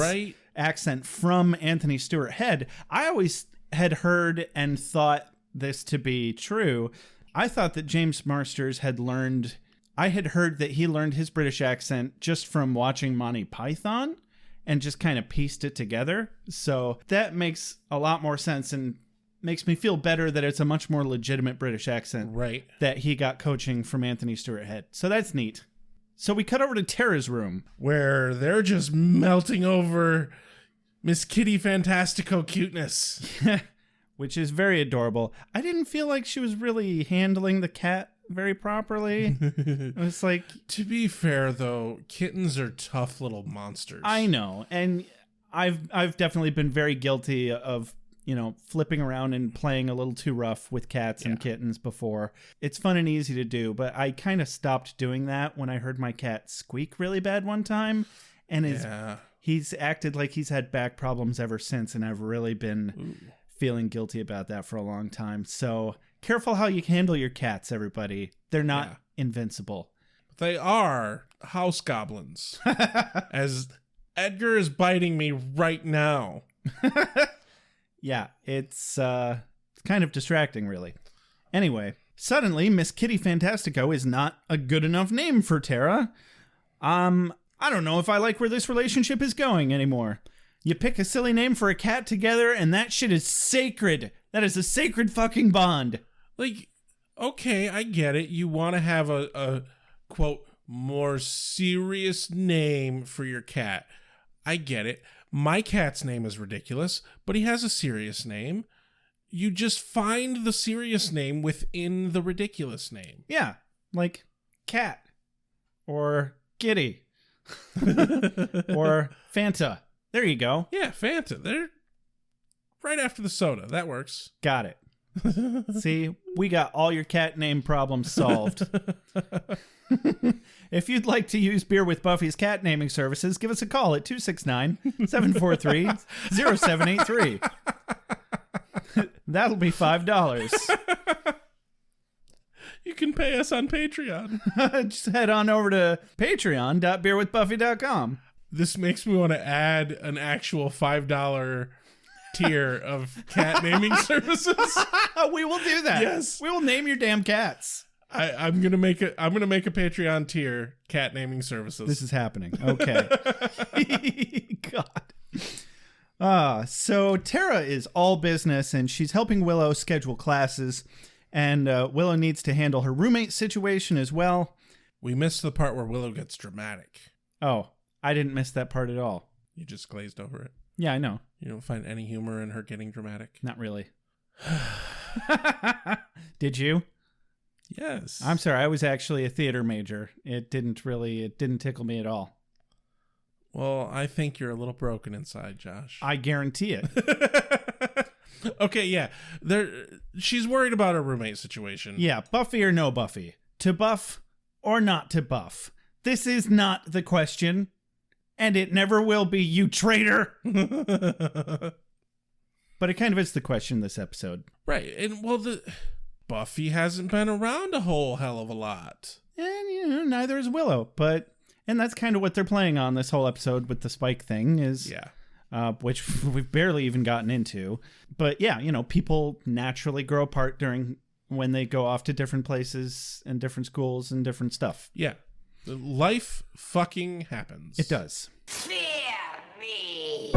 accent from Anthony Stewart Head. I always had heard and thought this to be true. I thought that James Marsters had learned... I had heard that he learned his British accent just from watching Monty Python and just kind of pieced it together. So that makes a lot more sense and makes me feel better that it's a much more legitimate British accent that he got coaching from Anthony Stewart Head. So that's neat. So we cut over to Tara's room, where they're just melting over Miss Kitty Fantastico cuteness. Which is very adorable. I didn't feel like she was really handling the cat very properly. It was like... To be fair, though, kittens are tough little monsters. I know. And I've definitely been very guilty of, flipping around and playing a little too rough with cats and kittens before. It's fun and easy to do, but I kind of stopped doing that when I heard my cat squeak really bad one time. And he's acted like he's had back problems ever since, and I've really been feeling guilty about that for a long time. So careful how you handle your cats, everybody. They're not invincible. They are house goblins. As Edgar is biting me right now. Yeah, it's kind of distracting, really. Anyway, suddenly Miss Kitty Fantastico is not a good enough name for Tara. I don't know if I like where this relationship is going anymore. You pick a silly name for a cat together, and that shit is sacred. That is a sacred fucking bond. Like, okay, I get it. You want to have a quote, more serious name for your cat. I get it. My cat's name is ridiculous, but he has a serious name. You just find the serious name within the ridiculous name. Yeah, like Cat or Kitty or Fanta. There you go. Yeah, Fanta. They're right after the soda. That works. Got it. See, we got all your cat name problems solved. If you'd like to use Beer with Buffy's cat naming services, give us a call at 269-743-0783. That'll be $5. You can pay us on Patreon. Just head on over to patreon.beerwithbuffy.com. This makes me want to add an actual $5 tier of cat naming services. We will do that. Yes. We will name your damn cats. I'm gonna make a Patreon tier, cat naming services. This is happening. Okay. God. So Tara is all business, and she's helping Willow schedule classes, and Willow needs to handle her roommate situation as well. We missed the part where Willow gets dramatic. Oh, I didn't miss that part at all. You just glazed over it. Yeah, I know. You don't find any humor in her getting dramatic? Not really. Did you? Yes. I'm sorry. I was actually a theater major. It didn't tickle me at all. Well, I think you're a little broken inside, Josh. I guarantee it. Okay, yeah. She's worried about her roommate situation. Yeah, Buffy or no Buffy? To buff or not to buff? This is not the question, and it never will be, you traitor. But it kind of is the question this episode. Right. And well, Buffy hasn't been around a whole hell of a lot. And, neither is Willow. And that's kind of what they're playing on this whole episode with the Spike thing is, which we've barely even gotten into. But yeah, people naturally grow apart when they go off to different places and different schools and different stuff. Yeah. Life fucking happens. It does. Fear me.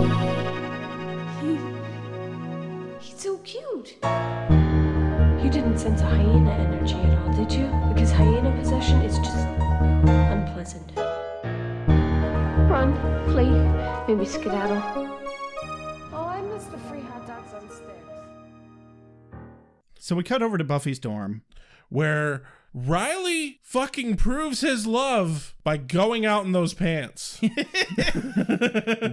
He's so cute. You didn't sense a hyena energy at all, did you? Because hyena possession is just unpleasant. Run, flee, maybe skedaddle. Oh, I miss the free hot dogs on stairs. So we cut over to Buffy's dorm, where Riley fucking proves his love by going out in those pants.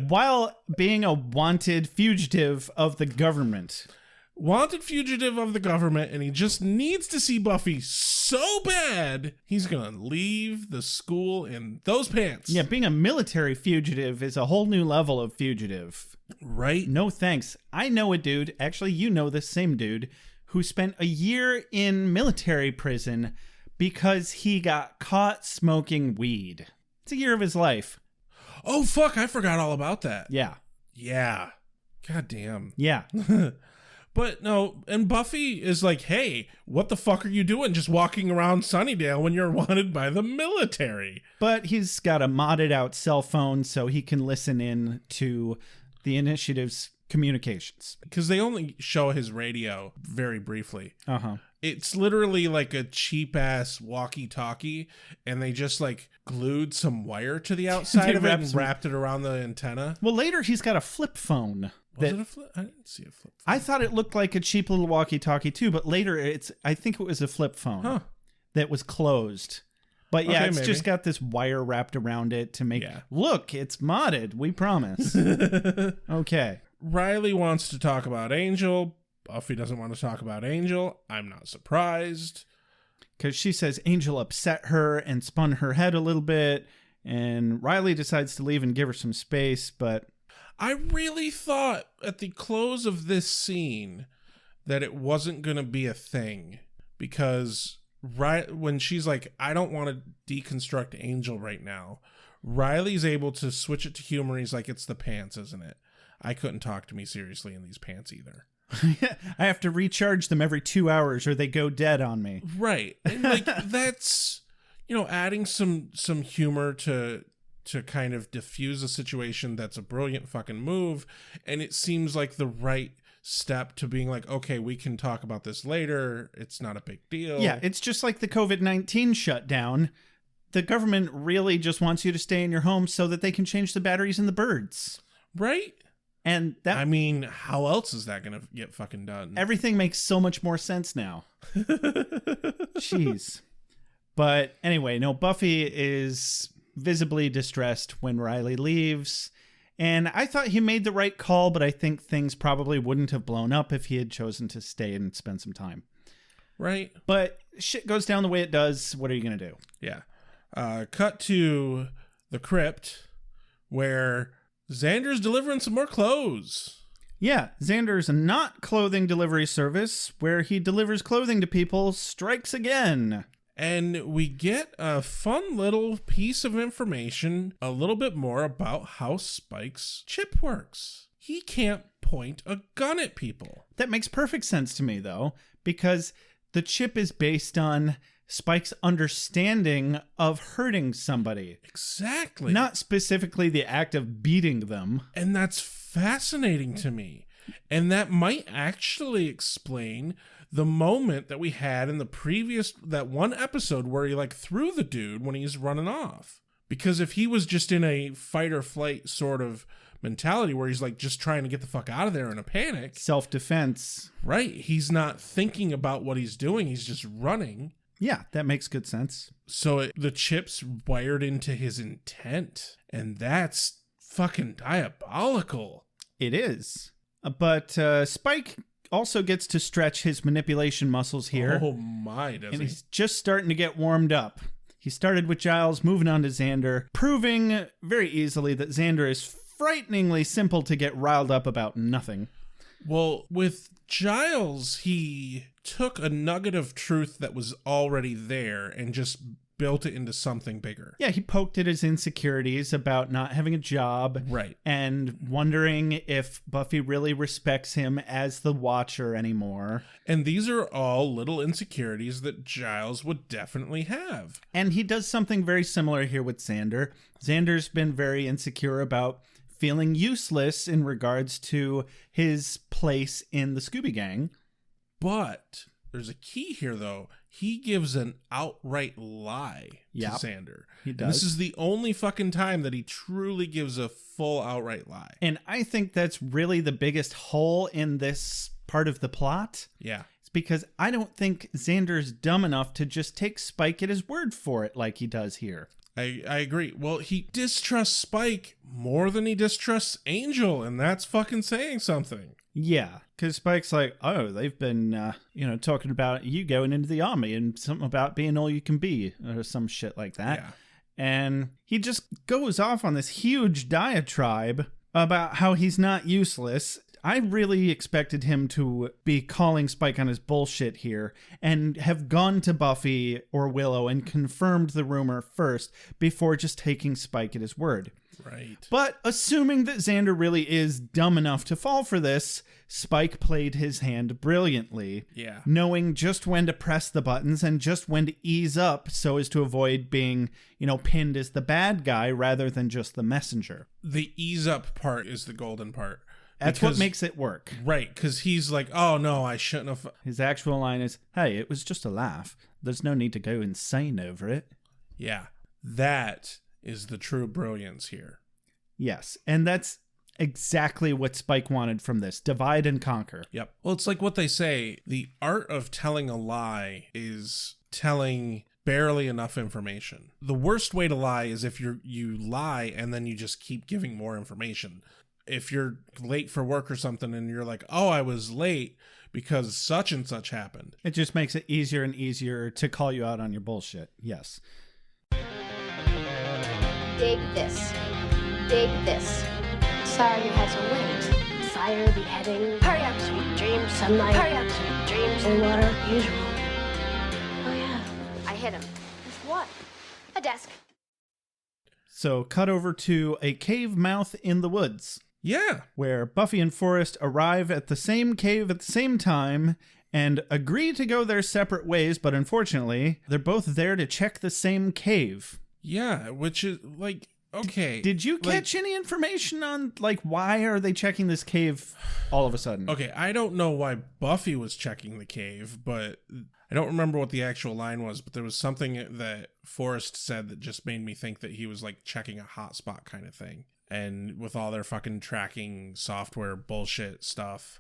While being a wanted fugitive of the government. Wanted fugitive of the government, and he just needs to see Buffy so bad, he's gonna leave the school in those pants. Yeah, being a military fugitive is a whole new level of fugitive. Right? No thanks. I know a dude, actually you know this same dude, who spent a year in military prison because he got caught smoking weed. It's a year of his life. Oh, fuck, I forgot all about that. Yeah. Yeah. God damn. Yeah. But no, and Buffy is like, hey, what the fuck are you doing just walking around Sunnydale when you're wanted by the military? But he's got a modded out cell phone so he can listen in to the initiative's communications. Because they only show his radio very briefly. Uh-huh. It's literally like a cheap ass walkie-talkie, and they just like glued some wire to the outside of it and wrapped it around the antenna. Well, later he's got a flip phone. Was it a flip? I didn't see a flip phone. I thought it looked like a cheap little walkie-talkie too, but later I think it was a flip phone that was closed. But yeah, it's just got this wire wrapped around it to make, look, it's modded, we promise. Okay. Riley wants to talk about Angel. Buffy doesn't want to talk about Angel. I'm not surprised. Because she says Angel upset her and spun her head a little bit, and Riley decides to leave and give her some space, but... I really thought at the close of this scene that it wasn't going to be a thing, because when she's like, I don't want to deconstruct Angel right now, Riley's able to switch it to humor. He's like, it's the pants, isn't it? I couldn't talk to me seriously in these pants either. I have to recharge them every 2 hours or they go dead on me. Right. And like that's, adding some humor to kind of diffuse a situation that's a brilliant fucking move, and it seems like the right step to being like, okay, we can talk about this later. It's not a big deal. Yeah, it's just like the COVID-19 shutdown. The government really just wants you to stay in your home so that they can change the batteries in the birds. Right? And that, I mean, how else is that going to get fucking done? everything makes so much more sense now. Jeez. But anyway, no, Buffy is visibly distressed when Riley leaves. And I thought he made the right call, but I think things probably wouldn't have blown up if he had chosen to stay and spend some time. Right. But shit goes down the way it does. What are you going to do? Yeah. Cut to the crypt where Xander's delivering some more clothes. Yeah, Xander's not clothing delivery service where he delivers clothing to people strikes again. And we get a fun little piece of information, a little bit more about how Spike's chip works. He can't point a gun at people. That makes perfect sense to me, though, because the chip is based on Spike's understanding of hurting somebody. Exactly. Not specifically the act of beating them. And that's fascinating to me. And that might actually explain the moment that we had in that one episode where he like threw the dude when he's running off. Because if he was just in a fight or flight sort of mentality where he's like just trying to get the fuck out of there in a panic. Self-defense. Right. He's not thinking about what he's doing. He's just running. Yeah, that makes good sense. So the chip's wired into his intent. And that's fucking diabolical. It is. But Spike also gets to stretch his manipulation muscles here. Oh my, does and he? He's just starting to get warmed up. He started with Giles, moving on to Xander, proving very easily that Xander is frighteningly simple to get riled up about nothing. Well, with Giles, he took a nugget of truth that was already there and just built it into something bigger. Yeah, he poked at his insecurities about not having a job. Right. And wondering if Buffy really respects him as the Watcher anymore. And these are all little insecurities that Giles would definitely have. And he does something very similar here with Xander. Xander's been very insecure about feeling useless in regards to his place in the Scooby Gang. But there's a key here, though. He gives an outright lie to Xander. He does. And this is the only fucking time that he truly gives a full outright lie. And I think that's really the biggest hole in this part of the plot. Yeah. It's because I don't think Xander's dumb enough to just take Spike at his word for it like he does here. I agree. Well, he distrusts Spike more than he distrusts Angel, and that's fucking saying something. Yeah, because Spike's like, oh, they've been, talking about you going into the army and something about being all you can be or some shit like that. Yeah. And he just goes off on this huge diatribe about how he's not useless. I really expected him to be calling Spike on his bullshit here and have gone to Buffy or Willow and confirmed the rumor first before just taking Spike at his word. Right. But assuming that Xander really is dumb enough to fall for this, Spike played his hand brilliantly. Yeah. Knowing just when to press the buttons and just when to ease up so as to avoid being, pinned as the bad guy rather than just the messenger. The ease up part is the golden part. That's what makes it work. Right, because he's like, oh no, I shouldn't have. His actual line is, hey, it was just a laugh. There's no need to go insane over it. Yeah, that is the true brilliance here. Yes, and that's exactly what Spike wanted from this. Divide and conquer. Yep. Well, it's like what they say, the art of telling a lie is telling barely enough information. The worst way to lie is if you lie and then you just keep giving more information. If you're late for work or something and you're like, oh, I was late because such and such happened. It just makes it easier and easier to call you out on your bullshit. Yes. Dig this. Dig this. Sorry you had to wait. Fire, beheading. Hurry up, sweet dreams. Sunlight. Hurry up, sweet dreams. Cold water. Usual. Oh yeah. I hit him. With what? A desk. So cut over to a cave mouth in the woods. Yeah. Where Buffy and Forrest arrive at the same cave at the same time and agree to go their separate ways, but unfortunately, they're both there to check the same cave. Yeah, which is like, Okay. Did you catch any information on, like, why are they checking this cave all of a sudden? Okay, I don't know why Buffy was checking the cave, but I don't remember what the actual line was, but there was something that Forrest said that just made me think that he was, like, checking a hotspot kind of thing. And with all their fucking tracking software bullshit stuff,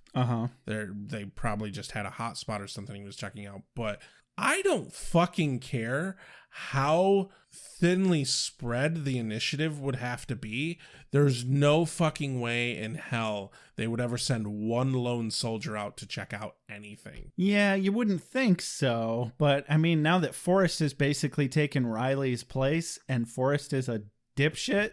they probably just had a hotspot or something he was checking out. But I don't fucking care how thinly spread the initiative would have to be. There's no fucking way in hell they would ever send one lone soldier out to check out anything. Yeah, you wouldn't think so. But, I mean, now that Forrest has basically taken Riley's place and Forrest is a dipshit,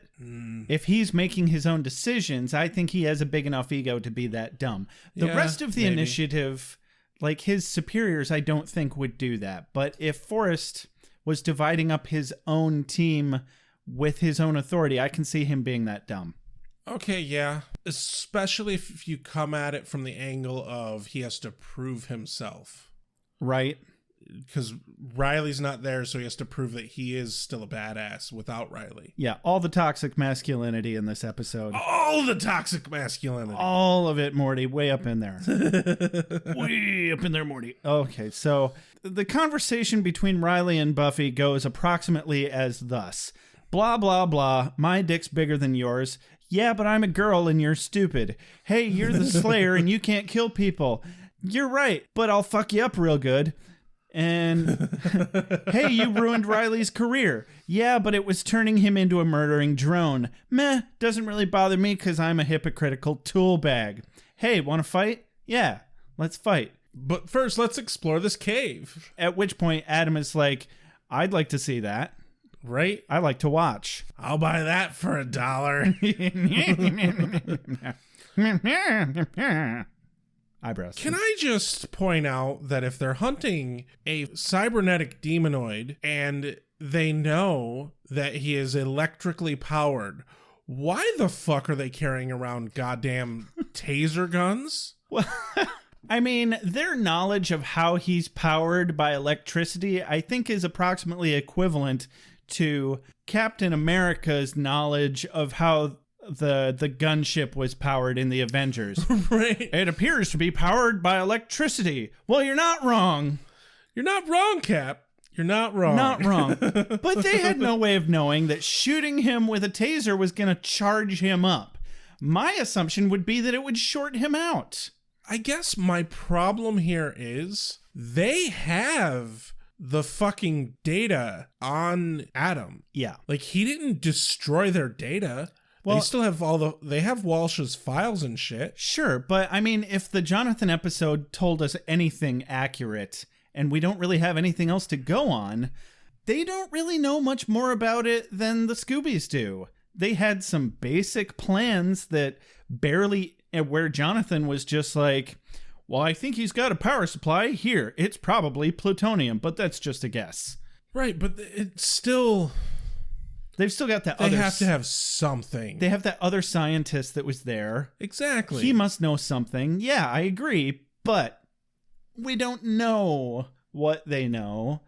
if he's making his own decisions, I think he has a big enough ego to be that dumb. The rest of the initiative, like his superiors, I don't think would do that. But if Forrest was dividing up his own team with his own authority, I can see him being that dumb. Okay, yeah. Especially if you come at it from the angle of he has to prove himself. Right. Because Riley's not there, so he has to prove that he is still a badass without Riley. Yeah, all the toxic masculinity in this episode. All the toxic masculinity. All of it, Morty, way up in there. Way up in there, Morty. Okay, so the conversation between Riley and Buffy goes approximately as thus. Blah, blah, blah. My dick's bigger than yours. Yeah, but I'm a girl and you're stupid. Hey, you're the Slayer and you can't kill people. You're right, but I'll fuck you up real good. And, hey, you ruined Riley's career. Yeah, but it was turning him into a murdering drone. Meh, doesn't really bother me because I'm a hypocritical tool bag. Hey, want to fight? Yeah, let's fight. But first, let's explore this cave. At which point, Adam is like, I'd like to see that. Right? I like to watch. I'll buy that for $1. Eyebrows. Can I just point out that if they're hunting a cybernetic demonoid and they know that he is electrically powered, why the fuck are they carrying around goddamn taser guns? Well, I mean, their knowledge of how he's powered by electricity, I think, is approximately equivalent to Captain America's knowledge of how the gunship was powered in the Avengers. Right. It appears to be powered by electricity. Well, you're not wrong. You're not wrong, Cap. You're not wrong. Not wrong. But they had no way of knowing that shooting him with a taser was going to charge him up. My assumption would be that it would short him out. I guess my problem here is they have the fucking data on Adam. Yeah. Like, he didn't destroy their data. Well, they still have they have Walsh's files and shit. Sure, but I mean, if the Jonathan episode told us anything accurate and we don't really have anything else to go on, they don't really know much more about it than the Scoobies do. They had some basic plans that barely, where Jonathan was just like, well, I think he's got a power supply here. It's probably plutonium, but that's just a guess. Right, but it's still... They've still got that They have to have something. They have that other scientist that was there. Exactly. He must know something. Yeah, I agree. But we don't know what they know.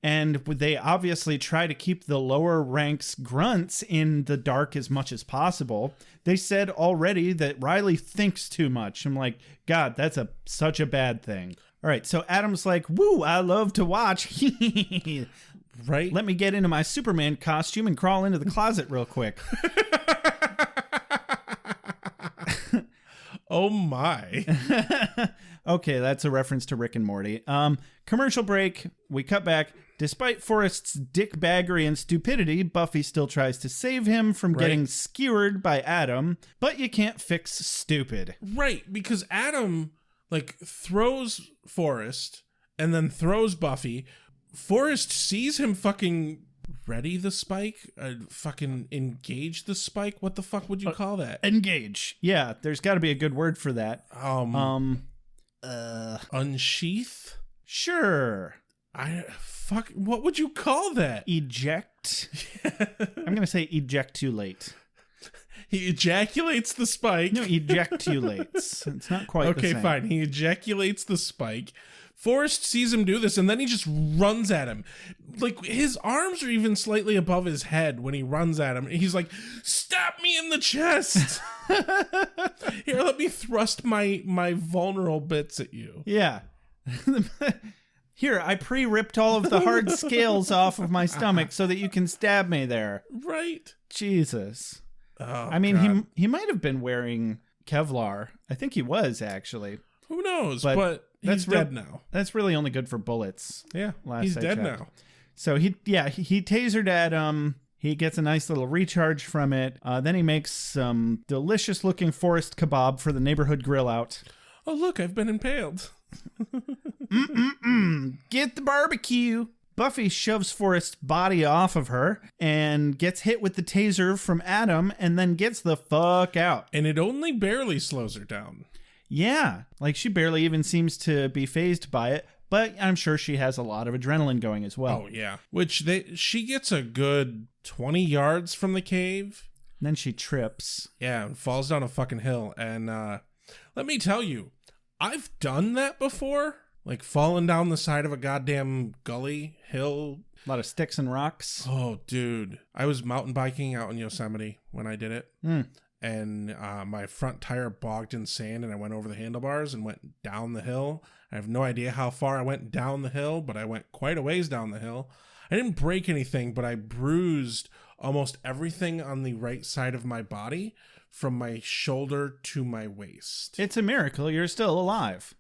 And they obviously try to keep the lower ranks grunts in the dark as much as possible. They said already that Riley thinks too much. I'm like, God, that's such a bad thing. All right, so Adam's like, woo, I love to watch. Right? Let me get into my Superman costume and crawl into the closet real quick. Oh my. Okay, that's a reference to Rick and Morty. Commercial break. We cut back. Despite Forrest's dickbaggery and stupidity, Buffy still tries to save him from getting skewered by Adam, but you can't fix stupid. Right, because Adam, like, throws Forrest and then throws Buffy. Forrest sees him fucking ready the spike, fucking engage the spike. What the fuck would you call that? Engage. Yeah, there's got to be a good word for that. Unsheath? Sure. What would you call that? Eject. I'm gonna say eject too late. He ejaculates the spike. No, ejeculates. It's not quite the same. Okay, fine. He ejaculates the spike. Forrest sees him do this, and then he just runs at him. Like, his arms are even slightly above his head when he runs at him. And he's like, stab me in the chest. Here, let me thrust my vulnerable bits at you. Yeah. Here, I pre-ripped all of the hard scales off of my stomach so that you can stab me there. Right. Jesus. Oh, I mean, God. he might have been wearing Kevlar. I think he was, actually. Who knows? But he's dead now. That's really only good for bullets. Yeah, last he's I dead checked. now. So he tasered at him. He gets a nice little recharge from it. Then he makes some delicious-looking forest kebab for the neighborhood grill out. Oh, look, I've been impaled. Get the barbecue. Buffy shoves Forrest's body off of her and gets hit with the taser from Adam and then gets the fuck out. And it only barely slows her down. Yeah, like she barely even seems to be fazed by it, but I'm sure she has a lot of adrenaline going as well. Oh, yeah. Which she gets a good 20 yards from the cave. And then she trips. Yeah, and falls down a fucking hill. And let me tell you, I've done that before. Like falling down the side of a goddamn gully, hill. A lot of sticks and rocks. Oh, dude. I was mountain biking out in Yosemite when I did it. And my front tire bogged in sand and I went over the handlebars and went down the hill. I have no idea how far I went down the hill, but I went quite a ways down the hill. I didn't break anything, but I bruised almost everything on the right side of my body from my shoulder to my waist. It's a miracle you're still alive.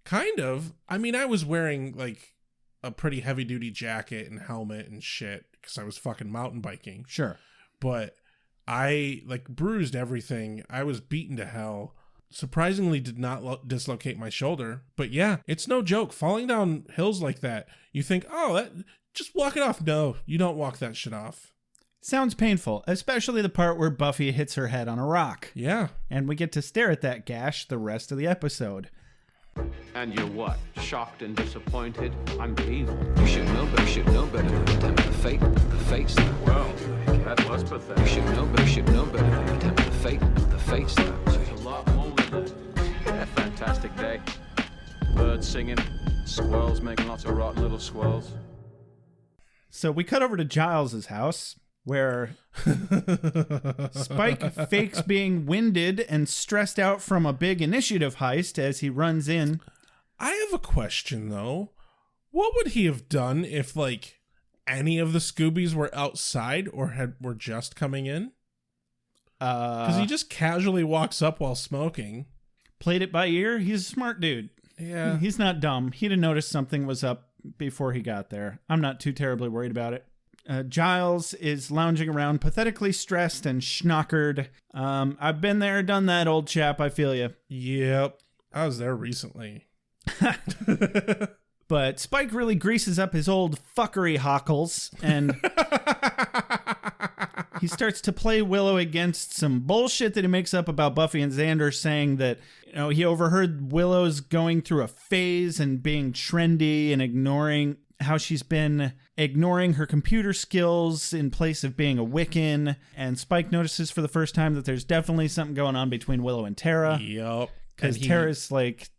Kind of. I mean, I was wearing like a pretty heavy duty jacket and helmet and shit because I was fucking mountain biking. Sure. But I like bruised everything. I was beaten to hell. Surprisingly did not dislocate my shoulder. But yeah, it's no joke. Falling down hills like that, you think, oh, just walk it off. No, you don't walk that shit off. Sounds painful, especially the part where Buffy hits her head on a rock. Yeah. And we get to stare at that gash the rest of the episode. And you're what? Shocked and disappointed? Unbelievable. You should know better than to tempt the fate. The fate's that way. Well, that was pathetic. You should know better than to tempt the fate. The fate's that way. There's a lot more than that. A fantastic day. Birds singing, squirrels making lots of rotten little swirls. So we cut over to Giles's house, where Spike fakes being winded and stressed out from a big initiative heist as he runs in. I have a question, though. What would he have done if, like, any of the Scoobies were outside or were just coming in? Because he just casually walks up while smoking. Played it by ear. He's a smart dude. Yeah. He's not dumb. He'd have noticed something was up before he got there. I'm not too terribly worried about it. Giles is lounging around, pathetically stressed and schnockered. I've been there, done that, old chap. I feel you. Yep. I was there recently. But Spike really greases up his old fuckery hockles, and he starts to play Willow against some bullshit that he makes up about Buffy and Xander, saying that, you know, he overheard Willow's going through a phase and being trendy and ignoring how she's been ignoring her computer skills in place of being a Wiccan. And Spike notices for the first time that there's definitely something going on between Willow and Tara. Yep. Because Tara's like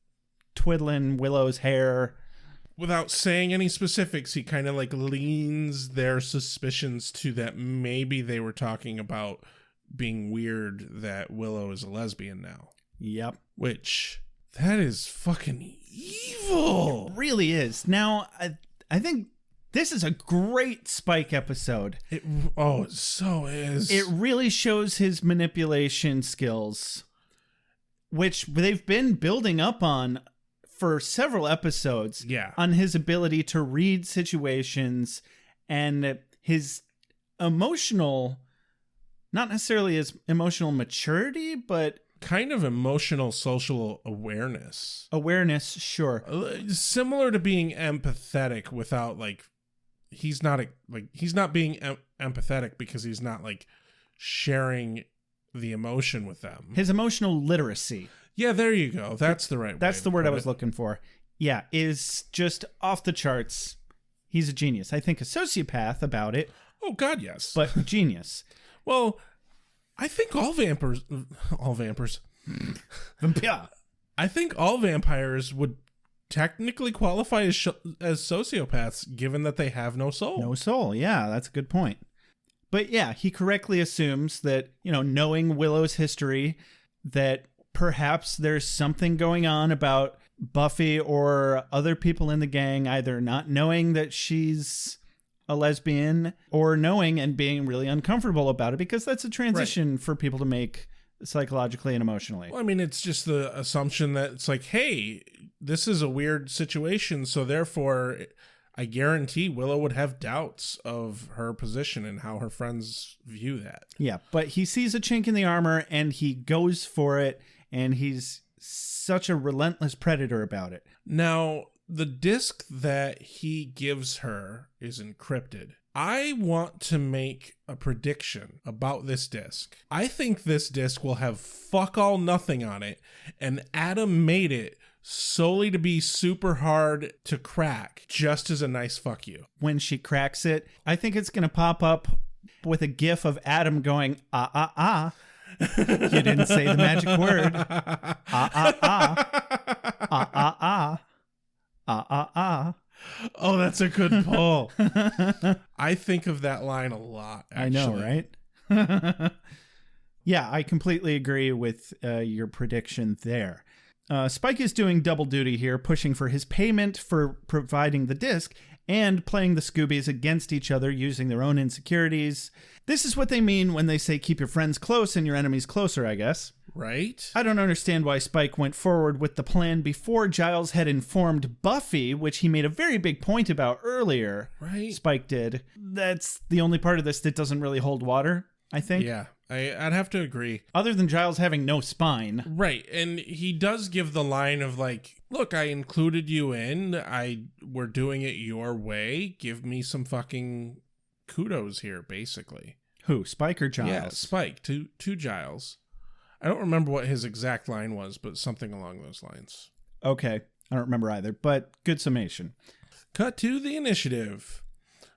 twiddling Willow's hair. Without saying any specifics, he kind of like leans their suspicions to that maybe they were talking about being weird that Willow is a lesbian now. Yep. Which, that is fucking evil. It really is. Now, I think this is a great Spike episode. It so is. It really shows his manipulation skills, which they've been building up on for several episodes. Yeah. On his ability to read situations and his emotional, not necessarily his emotional maturity, but kind of emotional social awareness. Awareness, sure. Similar to being empathetic without like, he's not being empathetic because he's not like sharing the emotion with them. His emotional literacy. Yeah, there you go. That's the right word. That's the word I was looking for. Yeah, is just off the charts. He's a genius. I think a sociopath about it. Oh, God, yes. But genius. Well, I think all vampires. I think all vampires would technically qualify as sociopaths, given that they have no soul. No soul, yeah, that's a good point. But yeah, he correctly assumes that, knowing Willow's history, that perhaps there's something going on about Buffy or other people in the gang either not knowing that she's a lesbian or knowing and being really uncomfortable about it, because that's a transition for people to make psychologically and emotionally. Well, I mean, it's just the assumption that it's like, hey, this is a weird situation, so therefore I guarantee Willow would have doubts of her position and how her friends view that. Yeah, but he sees a chink in the armor and he goes for it, and he's such a relentless predator about it. Now, the disc that he gives her is encrypted. I want to make a prediction about this disc. I think this disc will have fuck all nothing on it, and Adam made it solely to be super hard to crack, just as a nice fuck you. When she cracks it, I think it's going to pop up with a gif of Adam going, ah, ah, ah. You didn't say the magic word. Ah, ah, ah. Ah, ah, ah. Ah, ah, ah. Oh, that's a good pull. I think of that line a lot, actually. I know, right? Yeah, I completely agree with your prediction there. Spike is doing double duty here, pushing for his payment for providing the disc and playing the Scoobies against each other using their own insecurities. This is what they mean when they say keep your friends close and your enemies closer, I guess. Right? I don't understand why Spike went forward with the plan before Giles had informed Buffy, which he made a very big point about earlier. Right. Spike did. That's the only part of this that doesn't really hold water, I think. Yeah, I'd have to agree. Other than Giles having no spine. Right, and he does give the line of like, look, I included you in, we're doing it your way, give me some fucking kudos here, basically. Who, Spike or Giles? Yeah, Spike, to Giles. I don't remember what his exact line was, but something along those lines. Okay, I don't remember either, but good summation. Cut to the initiative,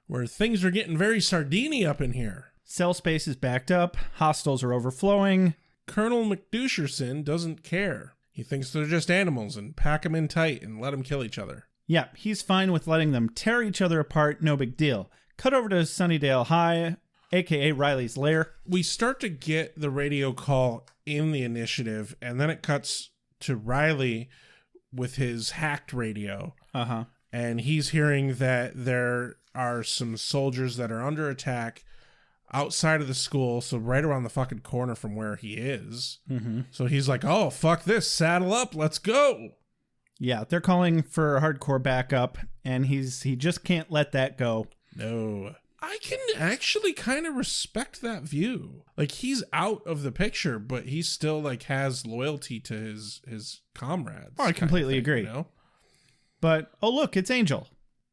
where things are getting very Sardini up in here. Cell space is backed up, hostiles are overflowing. Colonel McDoucherson doesn't care. He thinks they're just animals and pack them in tight and let them kill each other. Yeah, he's fine with letting them tear each other apart, no big deal. Cut over to Sunnydale High, aka Riley's lair. We start to get the radio call in the initiative, and then it cuts to Riley with his hacked radio. Uh-huh. And he's hearing that there are some soldiers that are under attack outside of the school, so right around the fucking corner from where he is. Mm-hmm. So he's like, oh, fuck this, saddle up, let's go. Yeah, they're calling for hardcore backup, and he just can't let that go. No. I can actually kind of respect that view. Like, he's out of the picture, but he still, like, has loyalty to his comrades. Oh, I completely agree. You know? But, oh, look, it's Angel.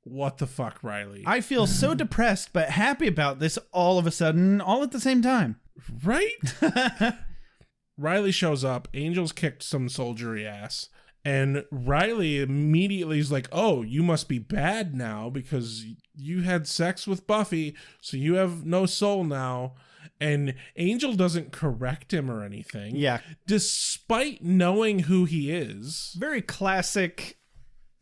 What the fuck, Riley? I feel so depressed but happy about this all of a sudden, all at the same time. Right? Riley shows up. Angel's kicked some soldiery ass. And Riley immediately is like, oh, you must be bad now because you had sex with Buffy, so you have no soul now. And Angel doesn't correct him or anything. Yeah. Despite knowing who he is. Very classic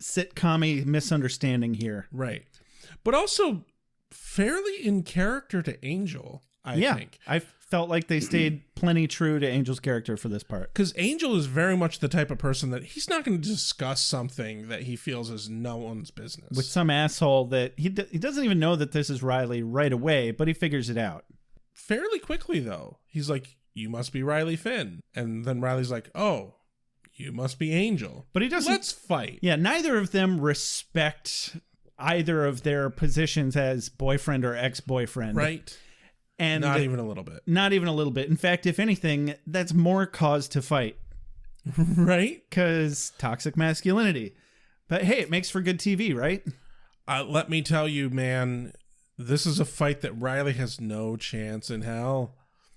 sitcom-y misunderstanding here. Right. But also fairly in character to Angel, I think. I felt like they stayed plenty true to Angel's character for this part. Because Angel is very much the type of person that he's not going to discuss something that he feels is no one's business. With some asshole that he doesn't even know that this is Riley right away, but he figures it out. Fairly quickly, though. He's like, you must be Riley Finn. And then Riley's like, oh, you must be Angel. But he doesn't. Let's fight. Yeah, neither of them respect either of their positions as boyfriend or ex-boyfriend. Right. And not even a little bit. Not even a little bit. In fact, if anything, that's more cause to fight. Right? Because toxic masculinity. But hey, it makes for good TV, right? Let me tell you, man, this is a fight that Riley has no chance in hell.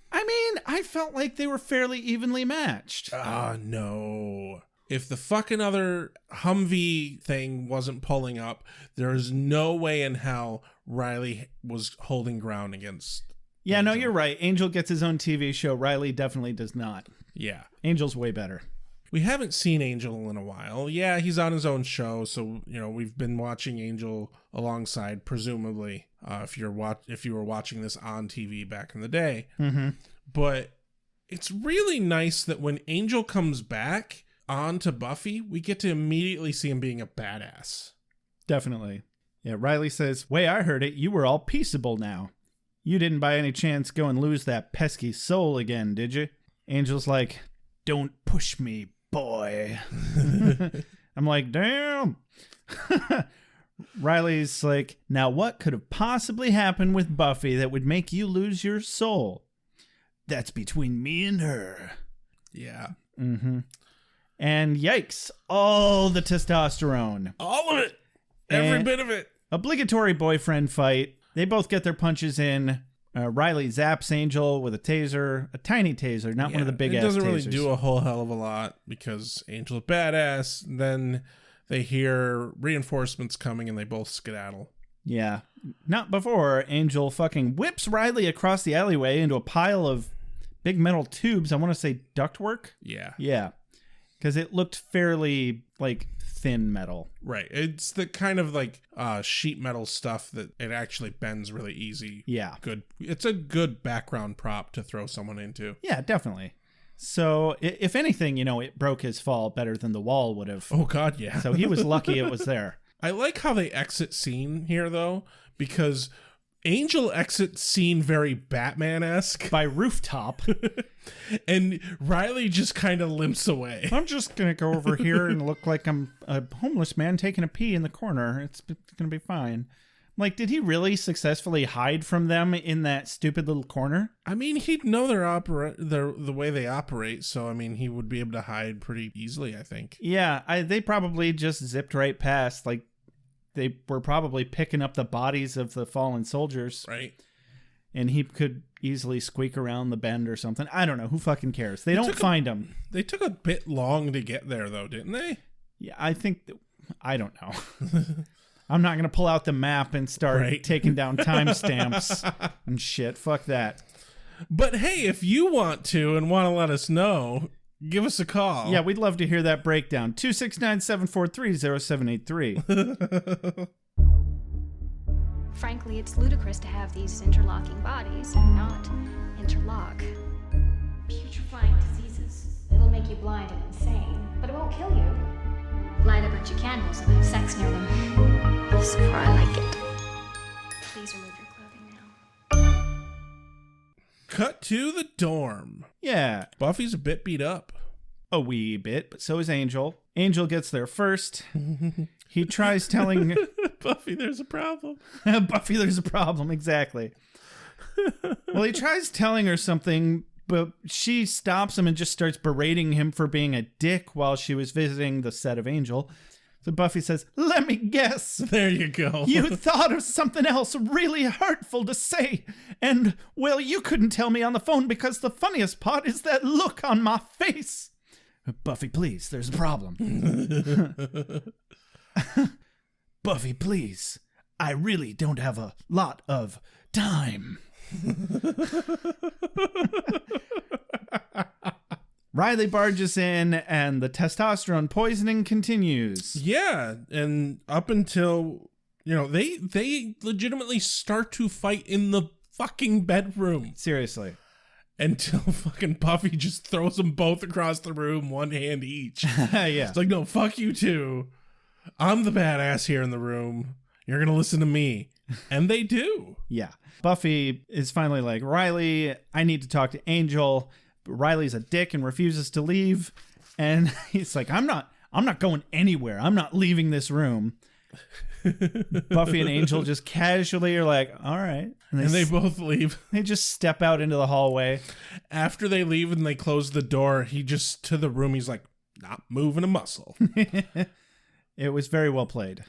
I mean, I felt like they were fairly evenly matched. No. If the fucking other Humvee thing wasn't pulling up, there is no way in hell Riley was holding ground against Yeah, Angel. No, you're right. Angel gets his own TV show. Riley definitely does not. Yeah. Angel's way better. We haven't seen Angel in a while. Yeah, he's on his own show, so we've been watching Angel alongside, presumably, if you were watching this on TV back in the day. Mm-hmm. But it's really nice that when Angel comes back onto Buffy, we get to immediately see him being a badass. Definitely. Yeah, Riley says, "Way I heard it, you were all peaceable now. You didn't by any chance go and lose that pesky soul again, did you?" Angel's like, "Don't push me, boy." I'm like, damn. Riley's like, "Now what could have possibly happened with Buffy that would make you lose your soul? That's between me and her." Yeah. Mm-hmm. And yikes, all the testosterone. All of it. Every bit of it. Obligatory boyfriend fight. They both get their punches in. Riley zaps Angel with a taser, a tiny taser, not one of the big ass tasers. It doesn't really do a whole hell of a lot because Angel's badass. Then they hear reinforcements coming and they both skedaddle. Yeah. Not before Angel fucking whips Riley across the alleyway into a pile of big metal tubes. I want to say ductwork. Yeah. Yeah. Because it looked fairly like thin metal. Right. It's the kind of like sheet metal stuff that it actually bends really easy. Yeah. Good. It's a good background prop to throw someone into. Yeah, definitely. So if anything, it broke his fall better than the wall would have. Oh, God, yeah. So he was lucky it was there. I like how they exit scene here, though, because Angel exits scene very Batman-esque. By rooftop. And Riley just kind of limps away. "I'm just going to go over here and look like I'm a homeless man taking a pee in the corner. It's going to be fine." Like, did he really successfully hide from them in that stupid little corner? I mean, he'd know the way they operate, so, I mean, he would be able to hide pretty easily, I think. Yeah, they probably just zipped right past. Like, they were probably picking up the bodies of the fallen soldiers. Right. And he could easily squeak around the bend or something. I don't know. Who fucking cares? They don't find him. They took a bit long to get there, though, didn't they? Yeah, I think... I don't know. I'm not going to pull out the map and start taking down timestamps and shit. Fuck that. But hey, if you want to and want to let us know, give us a call. Yeah, we'd love to hear that breakdown. 269-743-0783. Frankly, it's ludicrous to have these interlocking bodies and not interlock. Putrefying diseases. It'll make you blind and insane, but it won't kill you. Light a bunch of candles and have sex near them. So far, I like it. Please remove your clothing now. Cut to the dorm. Yeah. Buffy's a bit beat up. A wee bit, but so is Angel. Angel gets there first. He tries telling... Buffy, there's a problem. Buffy, there's a problem, exactly. Well, he tries telling her something, but she stops him and just starts berating him for being a dick while she was visiting the set of Angel. So Buffy says, "Let me guess. There you go. You thought of something else really hurtful to say. And, well, you couldn't tell me on the phone because the funniest part is that look on my face." "Buffy, please, there's a problem." "Buffy, please. I really don't have a lot of time." Riley barges in and the testosterone poisoning continues. Yeah, and up until, they legitimately start to fight in the fucking bedroom. Seriously. Until fucking Buffy just throws them both across the room, one hand each. Yeah. It's like, no, fuck you too. I'm the badass here in the room. You're going to listen to me. And they do. Yeah. Buffy is finally like, "Riley, I need to talk to Angel." But Riley's a dick and refuses to leave. And he's like, I'm not going anywhere. I'm not leaving this room. Buffy and Angel just casually are like, all right. And they both leave. They just step out into the hallway. After they leave and they close the door, he just, to the room, he's like, not moving a muscle. It was very well played.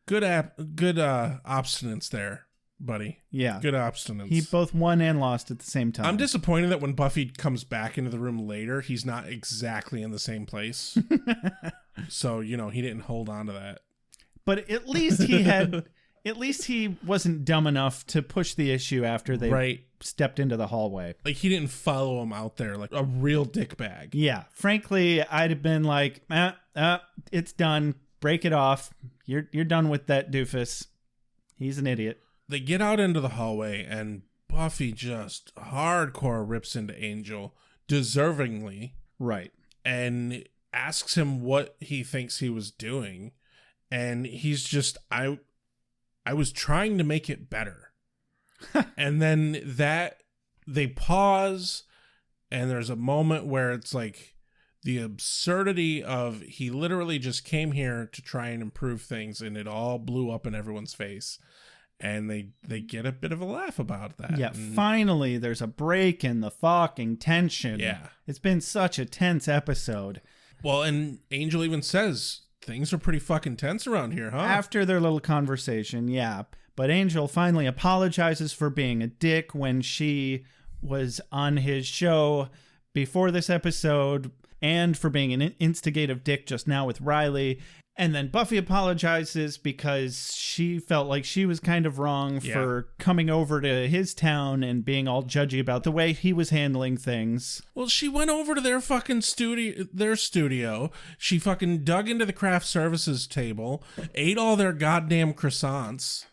Good obstinance there, buddy. Yeah. Good obstinance. He both won and lost at the same time. I'm disappointed that when Buffy comes back into the room later, he's not exactly in the same place. So, he didn't hold on to that. But at least he had At least he wasn't dumb enough to push the issue after they stepped into the hallway. Like, he didn't follow him out there like a real dickbag. Yeah. Frankly, I'd have been like, it's done. Break it off. You're done with that doofus. He's an idiot. They get out into the hallway, and Buffy just hardcore rips into Angel, deservingly. Right. And asks him what he thinks he was doing. And he's just, I was trying to make it better. And then they pause, and there's a moment where it's like the absurdity of he literally just came here to try and improve things, and it all blew up in everyone's face. And they get a bit of a laugh about that. Yeah, and finally there's a break in the fucking tension. Yeah. It's been such a tense episode. Well, and Angel even says, things are pretty fucking tense around here, huh? After their little conversation, yeah. But Angel finally apologizes for being a dick when she was on his show before this episode, and for being an instigative dick just now with Riley. And then Buffy apologizes because she felt like she was kind of wrong for coming over to his town and being all judgy about the way he was handling things. Well, she went over to their fucking studio. She fucking dug into the craft services table, ate all their goddamn croissants.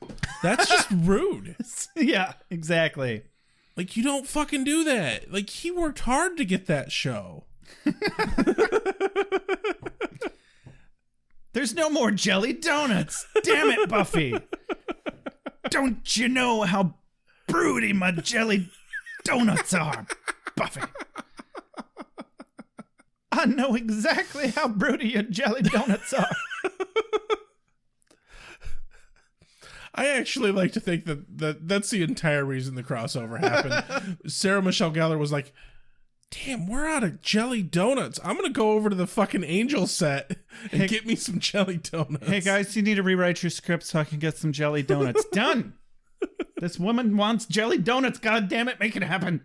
That's just rude. Yeah, exactly. Like, you don't fucking do that. Like, he worked hard to get that show. There's no more jelly donuts. Damn it, Buffy. Don't you know how broody my jelly donuts are, Buffy? I know exactly how broody your jelly donuts are. I actually like to think that's the entire reason the crossover happened. Sarah Michelle Gellar was like, damn, we're out of jelly donuts. I'm going to go over to the fucking Angel set and get me some jelly donuts. Hey, guys, you need to rewrite your script so I can get some jelly donuts. Done. This woman wants jelly donuts. God damn it, make it happen.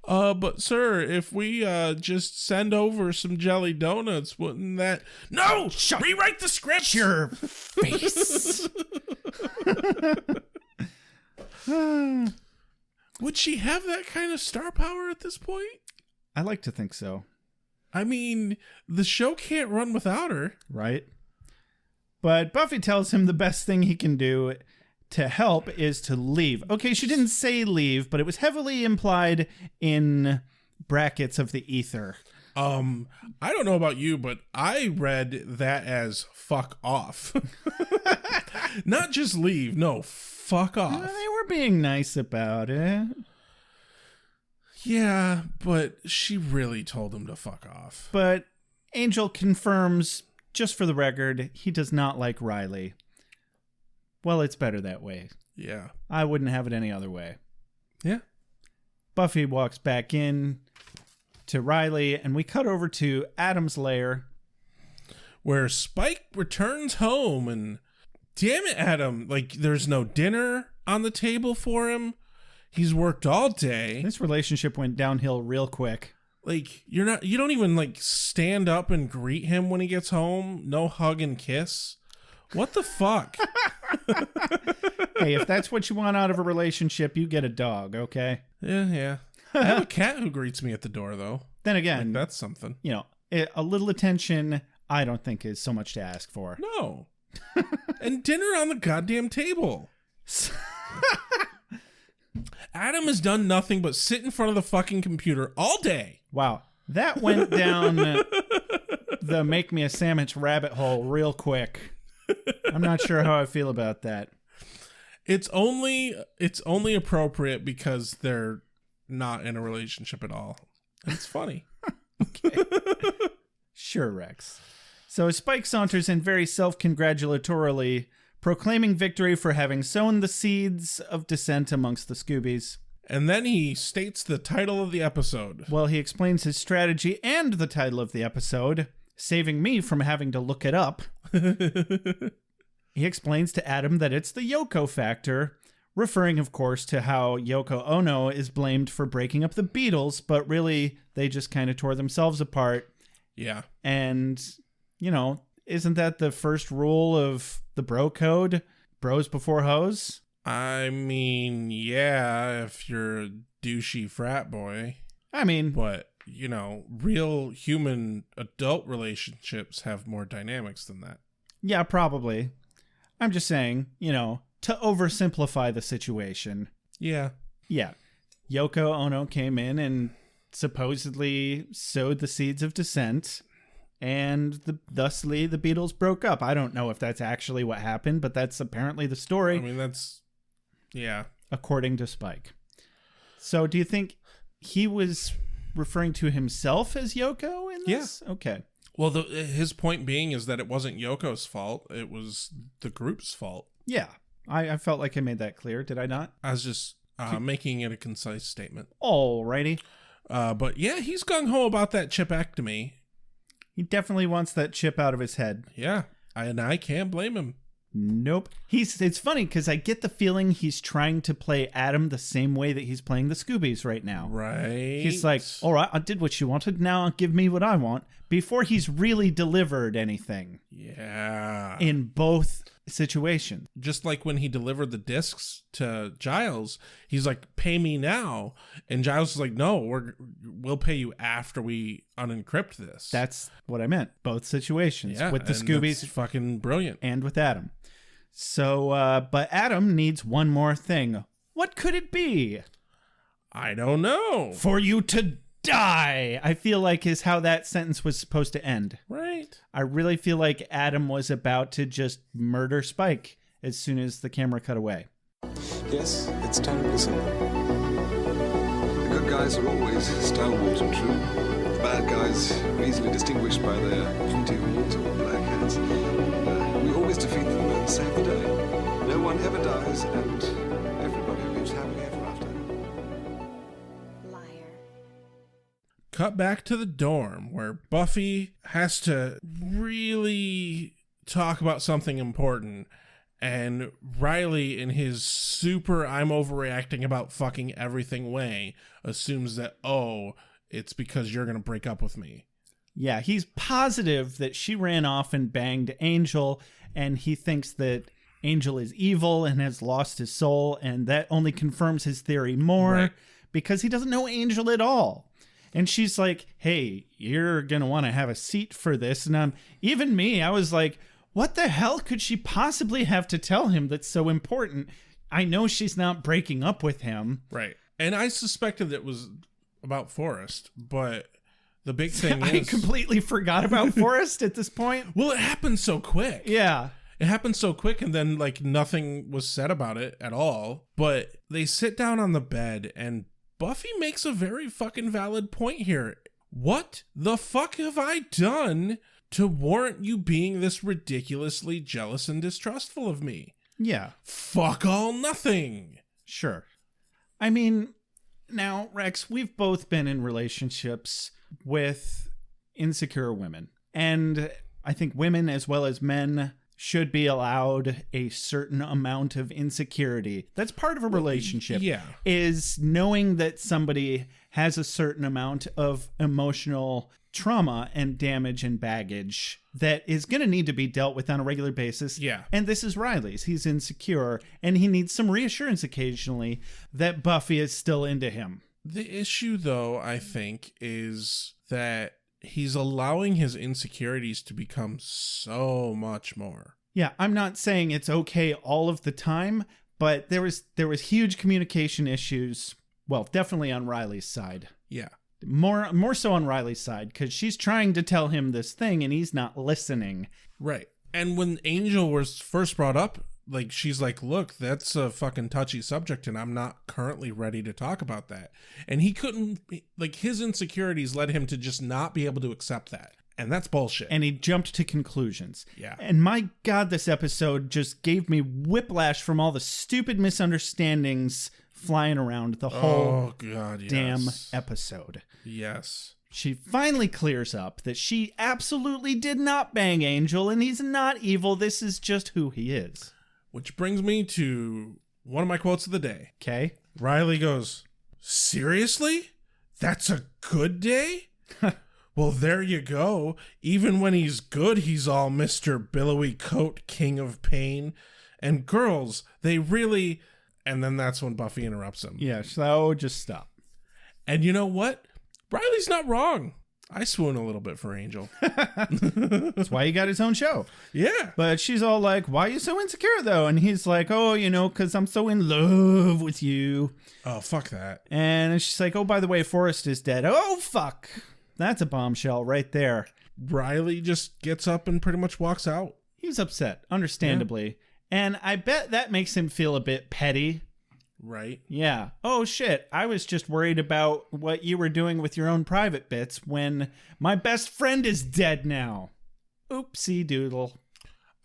But sir, if we just send over some jelly donuts, wouldn't that... No! Rewrite the script! Your face. Would she have that kind of star power at this point? I like to think so. I mean, the show can't run without her. Right. But Buffy tells him the best thing he can do to help is to leave. Okay, she didn't say leave, but it was heavily implied in brackets of the ether. I don't know about you, but I read that as fuck off. Not just leave, no, fuck off. They were being nice about it. Yeah, but she really told him to fuck off. But Angel confirms, just for the record, he does not like Riley. Well, it's better that way. Yeah. I wouldn't have it any other way. Yeah. Buffy walks back in to Riley, and we cut over to Adam's lair, where Spike returns home, and damn it, Adam, like, there's no dinner on the table for him. He's worked all day. This relationship went downhill real quick. Like, you don't even, like, stand up and greet him when he gets home. No hug and kiss. What the fuck? Hey, if that's what you want out of a relationship, you get a dog, okay? Yeah. I have a cat who greets me at the door, though. Then again, like, that's something. You know, a little attention, I don't think is so much to ask for. No. And dinner on the goddamn table. Adam has done nothing but sit in front of the fucking computer all day. Wow. That went down the make me a sandwich rabbit hole real quick. I'm not sure how I feel about that. It's only appropriate because they're not in a relationship at all. It's funny. Okay. Sure, Rex. So Spike saunters in very self-congratulatorily, proclaiming victory for having sown the seeds of dissent amongst the Scoobies. And then he states the title of the episode. Well, he explains his strategy and the title of the episode, saving me from having to look it up. He explains to Adam that it's the Yoko factor, referring, of course, to how Yoko Ono is blamed for breaking up the Beatles, but really, they just kind of tore themselves apart. Yeah. And, you know, isn't that the first rule of the bro code? bros before hoes? I mean, yeah, if you're a douchey frat boy. I mean, but, you know, real human adult relationships have more dynamics than that. Yeah, probably. I'm just saying, you know, to oversimplify the situation. Yeah. Yeah. Yoko Ono came in and supposedly sowed the seeds of dissent, and thusly the Beatles broke up. I don't know if that's actually what happened, but that's apparently the story. I mean, that's... Yeah. According to Spike. So do you think he was referring to himself as Yoko in this? Yeah. Okay. Well, his point being is that it wasn't Yoko's fault. It was the group's fault. Yeah. I felt like I made that clear. Did I not? I was just making it a concise statement. Alrighty. But yeah, he's gung-ho about that chipectomy. He definitely wants that chip out of his head. Yeah. And I can't blame him. Nope. It's funny because I get the feeling he's trying to play Adam the same way that he's playing the Scoobies right now. Right. He's like, all right, I did what you wanted. Now give me what I want. Before he's really delivered anything. Yeah. In both situations. Just like when he delivered the discs to Giles, he's like, pay me now. And Giles is like, no, we'll pay you after we unencrypt this. That's what I meant. Both situations. Yeah, with the Scoobies. That's fucking brilliant. And with Adam. So, but Adam needs one more thing. What could it be? I don't know. For you to die, I feel like is how that sentence was supposed to end. Right. I really feel like Adam was about to just murder Spike as soon as the camera cut away. Yes, it's terribly simple. The good guys are always stalwart and true. The bad guys are easily distinguished by their pointy horns or black hats. We always defeat them and save the day. No one ever dies, and everybody lives happily ever after. Cut back to the dorm where Buffy has to really talk about something important, and Riley, in his super I'm overreacting about fucking everything way, assumes that, oh, it's because you're gonna break up with me. Yeah, he's positive that she ran off and banged Angel, and he thinks that Angel is evil and has lost his soul, and that only confirms his theory more, because he doesn't know Angel at all. And she's like, hey, you're going to want to have a seat for this. And even me, I was like, what the hell could she possibly have to tell him that's so important? I know she's not breaking up with him. Right. And I suspected it was about Forrest, but the big thing I completely forgot about Forrest at this point. Well, it happened so quick. Yeah. It happened so quick, and then, like, nothing was said about it at all. But they sit down on the bed, and Buffy makes a very fucking valid point here. What the fuck have I done to warrant you being this ridiculously jealous and distrustful of me? Yeah. Fuck all nothing. Sure. I mean, now, Rex, we've both been in relationships with insecure women. And I think women as well as men should be allowed a certain amount of insecurity. That's part of a relationship. Yeah. Is knowing that somebody has a certain amount of emotional trauma and damage and baggage that is going to need to be dealt with on a regular basis. Yeah. And this is Riley's. He's insecure and he needs some reassurance occasionally that Buffy is still into him. The issue, though, I think, is that he's allowing his insecurities to become so much more. Yeah, I'm not saying it's okay all of the time, but there was huge communication issues. Well, definitely on Riley's side. Yeah. More so on Riley's side, because she's trying to tell him this thing and he's not listening. Right. And when Angel was first brought up, like, she's like, look, that's a fucking touchy subject and I'm not currently ready to talk about that. And he couldn't, like, his insecurities led him to just not be able to accept that. And that's bullshit. And he jumped to conclusions. Yeah. And my God, this episode just gave me whiplash from all the stupid misunderstandings flying around the whole damn episode. Yes. She finally clears up that she absolutely did not bang Angel and he's not evil. This is just who he is. Which brings me to one of my quotes of the day. Okay. Riley goes, seriously? That's a good day? Well, there you go. Even when he's good, he's all Mr. Billowy Coat, King of Pain. And girls, they really... And then that's when Buffy interrupts him. Yeah, so just stop. And you know what? Riley's not wrong. I swoon a little bit for Angel. That's why he got his own show. Yeah. But she's all like, why are you so insecure, though? And he's like, oh, because I'm so in love with you. Oh, fuck that. And she's like, oh, by the way, Forrest is dead. Oh, fuck. That's a bombshell right there. Riley just gets up and pretty much walks out. He's upset, understandably. Yeah. And I bet that makes him feel a bit petty. Right. Yeah. Oh, shit. I was just worried about what you were doing with your own private bits when my best friend is dead now. Oopsie doodle.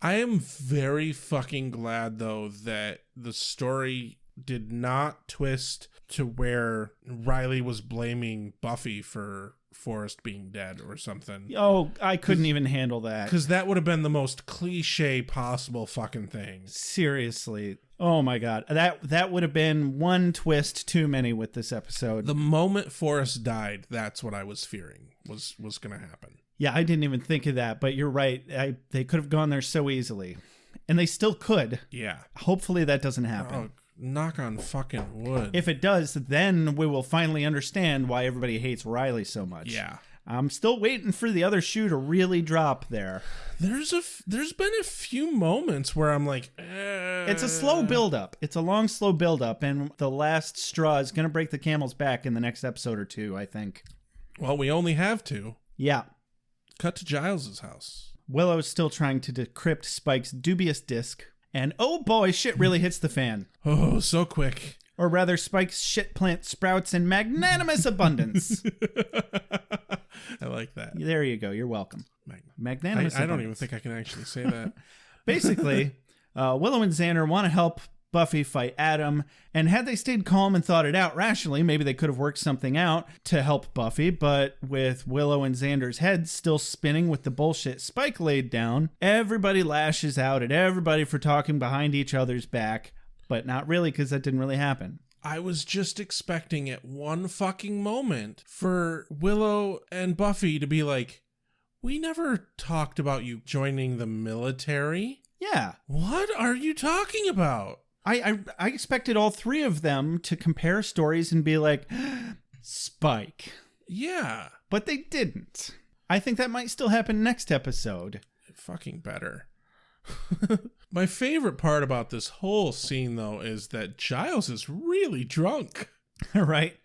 I am very fucking glad, though, that the story did not twist to where Riley was blaming Buffy for Forrest being dead or something. Oh, I couldn't even handle that. Because that would have been the most cliche possible fucking thing. Seriously. Oh my God. That would have been one twist too many with this episode. The moment Forrest died, that's what I was fearing was going to happen. Yeah, I didn't even think of that, but you're right. They could have gone there so easily. And they still could. Yeah. Hopefully that doesn't happen. Oh, knock on fucking wood. If it does, then we will finally understand why everybody hates Riley so much. Yeah. I'm still waiting for the other shoe to really drop there. There's been a few moments where I'm like, It's a slow build-up. It's a long, slow build-up, and the last straw is going to break the camel's back in the next episode or two, I think. Well, we only have two. Yeah. Cut to Giles's house. Willow's still trying to decrypt Spike's dubious disc, and oh boy, shit really hits the fan. Oh, so quick. Or rather, Spike's shit plant sprouts in magnanimous abundance. I like that. There you go. You're welcome. Magnanimous I don't even think I can actually say that. Basically, Willow and Xander want to help Buffy fight Adam, and had they stayed calm and thought it out rationally, maybe they could have worked something out to help Buffy, but with Willow and Xander's heads still spinning with the bullshit Spike laid down, everybody lashes out at everybody for talking behind each other's back, but not really, because that didn't really happen. I was just expecting at one fucking moment for Willow and Buffy to be like, we never talked about you joining the military. Yeah. What are you talking about? I expected all three of them to compare stories and be like, Spike. Yeah. But they didn't. I think that might still happen next episode. Fucking better. My favorite part about this whole scene, though, is that Giles is really drunk. Right?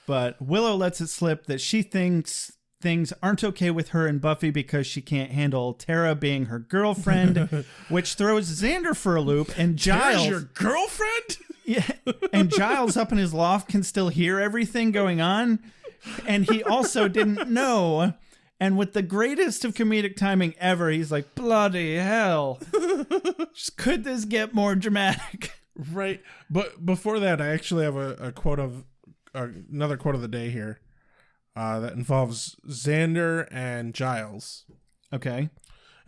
But Willow lets it slip that she thinks things aren't okay with her and Buffy because she can't handle Tara being her girlfriend, which throws Xander for a loop. And Giles, Tara's your girlfriend? Yeah. And Giles up in his loft can still hear everything going on. And he also didn't know. And with the greatest of comedic timing ever, he's like, bloody hell. Could this get more dramatic? Right. But before that, I actually have a quote of another quote of the day here that involves Xander and Giles. Okay.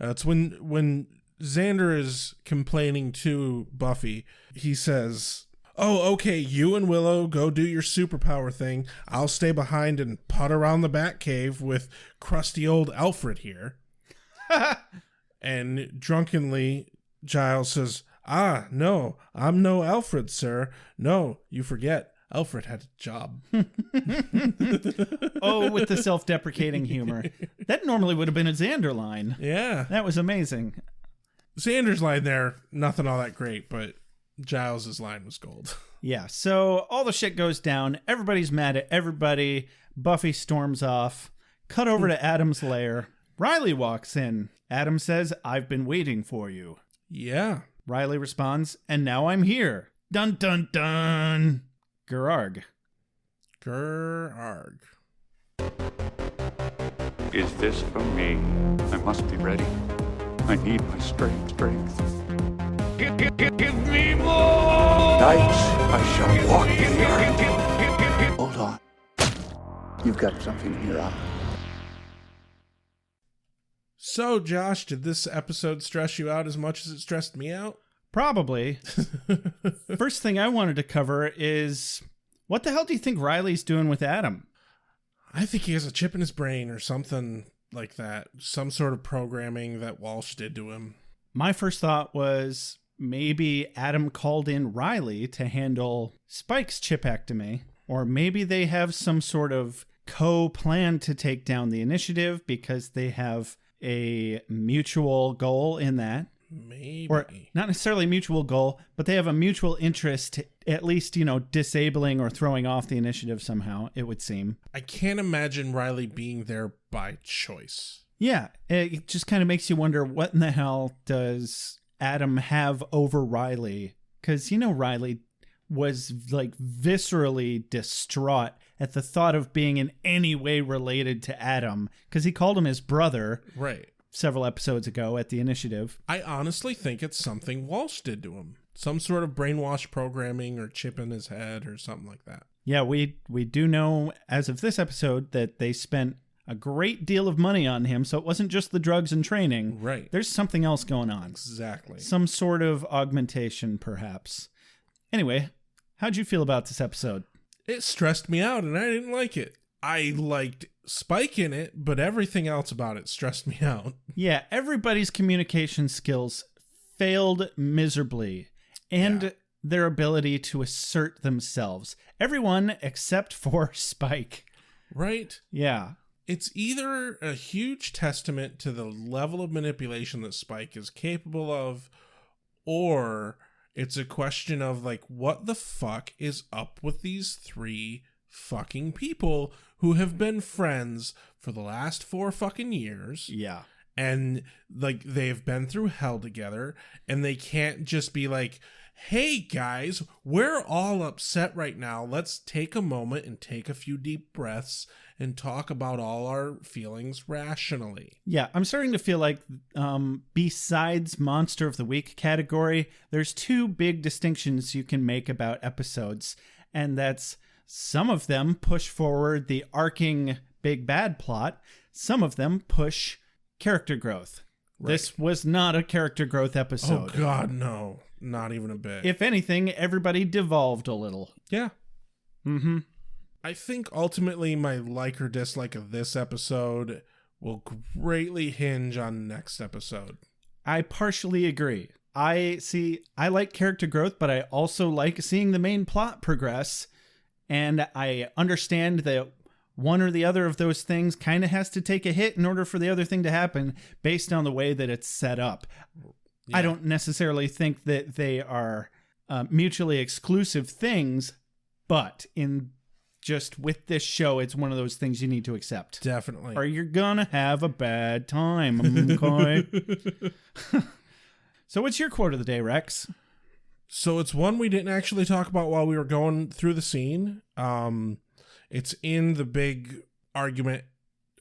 It's when Xander is complaining to Buffy, he says, oh, okay, you and Willow go do your superpower thing. I'll stay behind and putt around the Batcave with crusty old Alfred here. And drunkenly, Giles says, no, I'm no Alfred, sir. No, you forget. Alfred had a job. Oh, with the self-deprecating humor. That normally would have been a Xander line. Yeah. That was amazing. Xander's line there, nothing all that great, but Giles's line was gold. Yeah, so all the shit goes down. Everybody's mad at everybody. Buffy storms off. Cut over to Adam's lair. Riley walks in. Adam says, I've been waiting for you. Yeah. Riley responds, and now I'm here. Dun, dun, dun. Gerarg. Gerarg. Is this for me? I must be ready. I need my strength. Give me more! Night, I shall walk in the earth. Hold on. You've got something in your eye. So, Josh, did this episode stress you out as much as it stressed me out? Probably. First thing I wanted to cover is, what the hell do you think Riley's doing with Adam? I think he has a chip in his brain or something like that. Some sort of programming that Walsh did to him. My first thought was, maybe Adam called in Riley to handle Spike's chipectomy, or maybe they have some sort of co-plan to take down the initiative because they have a mutual goal in that. Maybe. Or not necessarily a mutual goal, but they have a mutual interest, at least, disabling or throwing off the initiative somehow, it would seem. I can't imagine Riley being there by choice. Yeah, it just kind of makes you wonder, what in the hell does Adam have over Riley? Because, Riley was like viscerally distraught at the thought of being in any way related to Adam, because he called him his brother. Right. Several episodes ago at the initiative. I honestly think it's something Walsh did to him. Some sort of brainwash programming or chip in his head or something like that. Yeah, we do know as of this episode that they spent a great deal of money on him, so it wasn't just the drugs and training. Right. There's something else going on. Exactly. Some sort of augmentation, perhaps. Anyway, how'd you feel about this episode? It stressed me out and I didn't like it. I liked Spike in it, but everything else about it stressed me out. Yeah, everybody's communication skills failed miserably, and their ability to assert themselves. Everyone except for Spike. Right? Yeah. It's either a huge testament to the level of manipulation that Spike is capable of, or it's a question of, like, what the fuck is up with these three fucking people who have been friends for the last 4 fucking years. Yeah. And, like, they've been through hell together, and they can't just be like, hey, guys, we're all upset right now. Let's take a moment and take a few deep breaths and talk about all our feelings rationally. Yeah, I'm starting to feel like besides Monster of the Week category, there's 2 big distinctions you can make about episodes, and that's some of them push forward the arcing big bad plot. Some of them push character growth. Right. This was not a character growth episode. Oh, God, no. Not even a bit. If anything, everybody devolved a little. Yeah. Mm-hmm. I think ultimately my like or dislike of this episode will greatly hinge on next episode. I partially agree. I like character growth, but I also like seeing the main plot progress. And I understand that one or the other of those things kind of has to take a hit in order for the other thing to happen based on the way that it's set up. Yeah. I don't necessarily think that they are mutually exclusive things, but with this show, it's one of those things you need to accept. Definitely. Or you're gonna have a bad time. Okay. So what's your quote of the day, Rex? So it's one we didn't actually talk about while we were going through the scene. It's in the big argument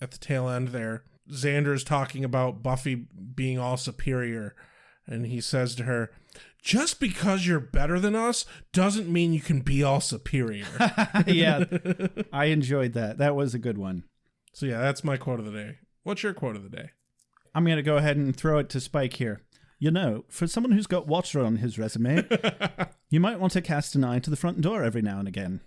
at the tail end there. Xander's talking about Buffy being all superior, and he says to her, just because you're better than us doesn't mean you can be all superior. Yeah, I enjoyed that. That was a good one. So yeah, that's my quote of the day. What's your quote of the day? I'm going to go ahead and throw it to Spike here. For someone who's got Watcher on his resume, you might want to cast an eye to the front door every now and again.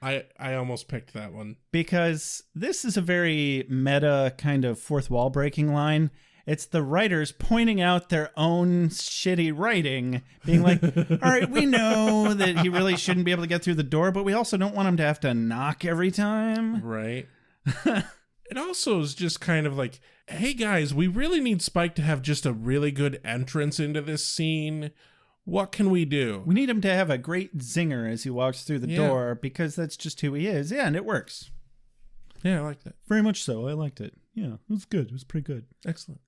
I almost picked that one. Because this is a very meta kind of fourth wall breaking line. It's the writers pointing out their own shitty writing, being like, all right, we know that he really shouldn't be able to get through the door, but we also don't want him to have to knock every time. Right. It also is just kind of like, hey guys, we really need Spike to have just a really good entrance into this scene. What can we do? We need him to have a great zinger as he walks through the door, because that's just who he is. Yeah, and it works. Yeah, I like that. Very much so. I liked it. Yeah, it was good. It was pretty good. Excellent.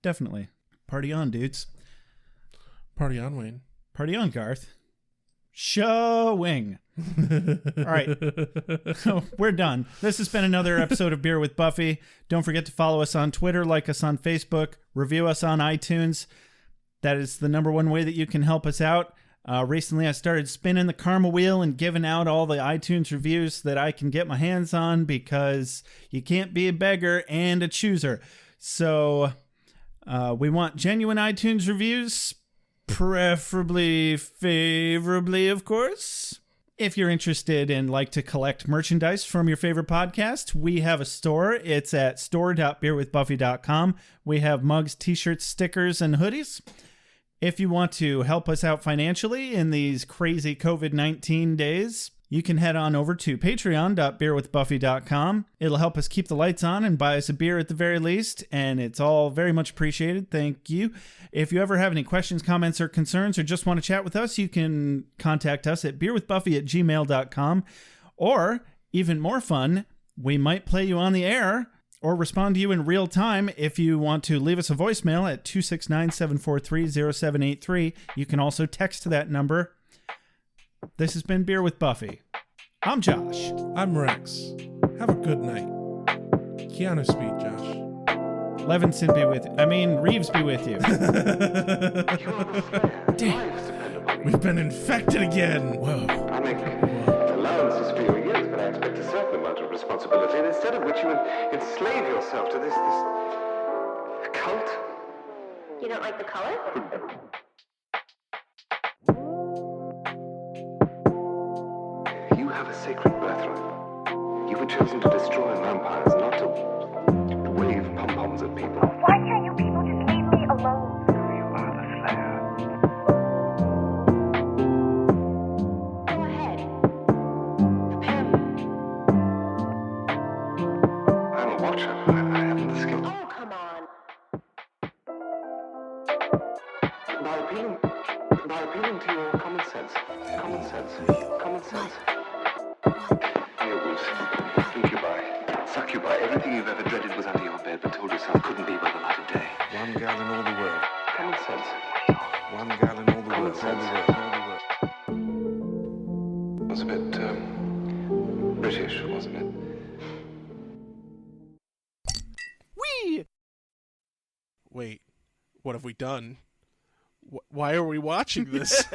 Definitely. Party on, dudes. Party on, Wayne. Party on, Garth. Showing. All right. We're done. This has been another episode of Beer with Buffy. Don't forget to follow us on Twitter, like us on Facebook, review us on iTunes. That is the number one way that you can help us out. Recently, I started spinning the karma wheel and giving out all the iTunes reviews that I can get my hands on, because you can't be a beggar and a chooser. So we want genuine iTunes reviews, preferably favorably, of course. If you're interested and like to collect merchandise from your favorite podcast, we have a store. It's at store.beerwithbuffy.com. We have mugs, t-shirts, stickers, and hoodies. If you want to help us out financially in these crazy COVID-19 days, you can head on over to patreon.beerwithbuffy.com. It'll help us keep the lights on and buy us a beer at the very least, and it's all very much appreciated. Thank you. If you ever have any questions, comments, or concerns, or just want to chat with us, you can contact us at beerwithbuffy@gmail.com. Or, even more fun, we might play you on the air or respond to you in real time if you want to leave us a voicemail at 269-743-0783. You can also text to that number. This has been Beer with Buffy. I'm Josh. I'm Rex. Have a good night. Keanu speed, Josh. Levinson be with you. Reeves be with you. Damn. We've been infected again. Whoa. I make allowances for your years, but I expect a certain amount of responsibility, and instead of which you enslave yourself to this cult. You don't like the color? You have a sacred birthright. You were chosen to destroy vampires, not to wave pom-poms at people. Why can't you people just leave me alone? You are the Slayer. Go ahead. I'm a watcher. I haven't the skill. Oh, come on. By appealing to your common sense. Earwolves, incubi, succubi, everything you've ever dreaded was under your bed, but told yourself couldn't be by the light of day. One gal in all the world. Common sense. One gal in all the world. It was a bit, British, wasn't it? Whee! Wait, what have we done? Why are we watching this?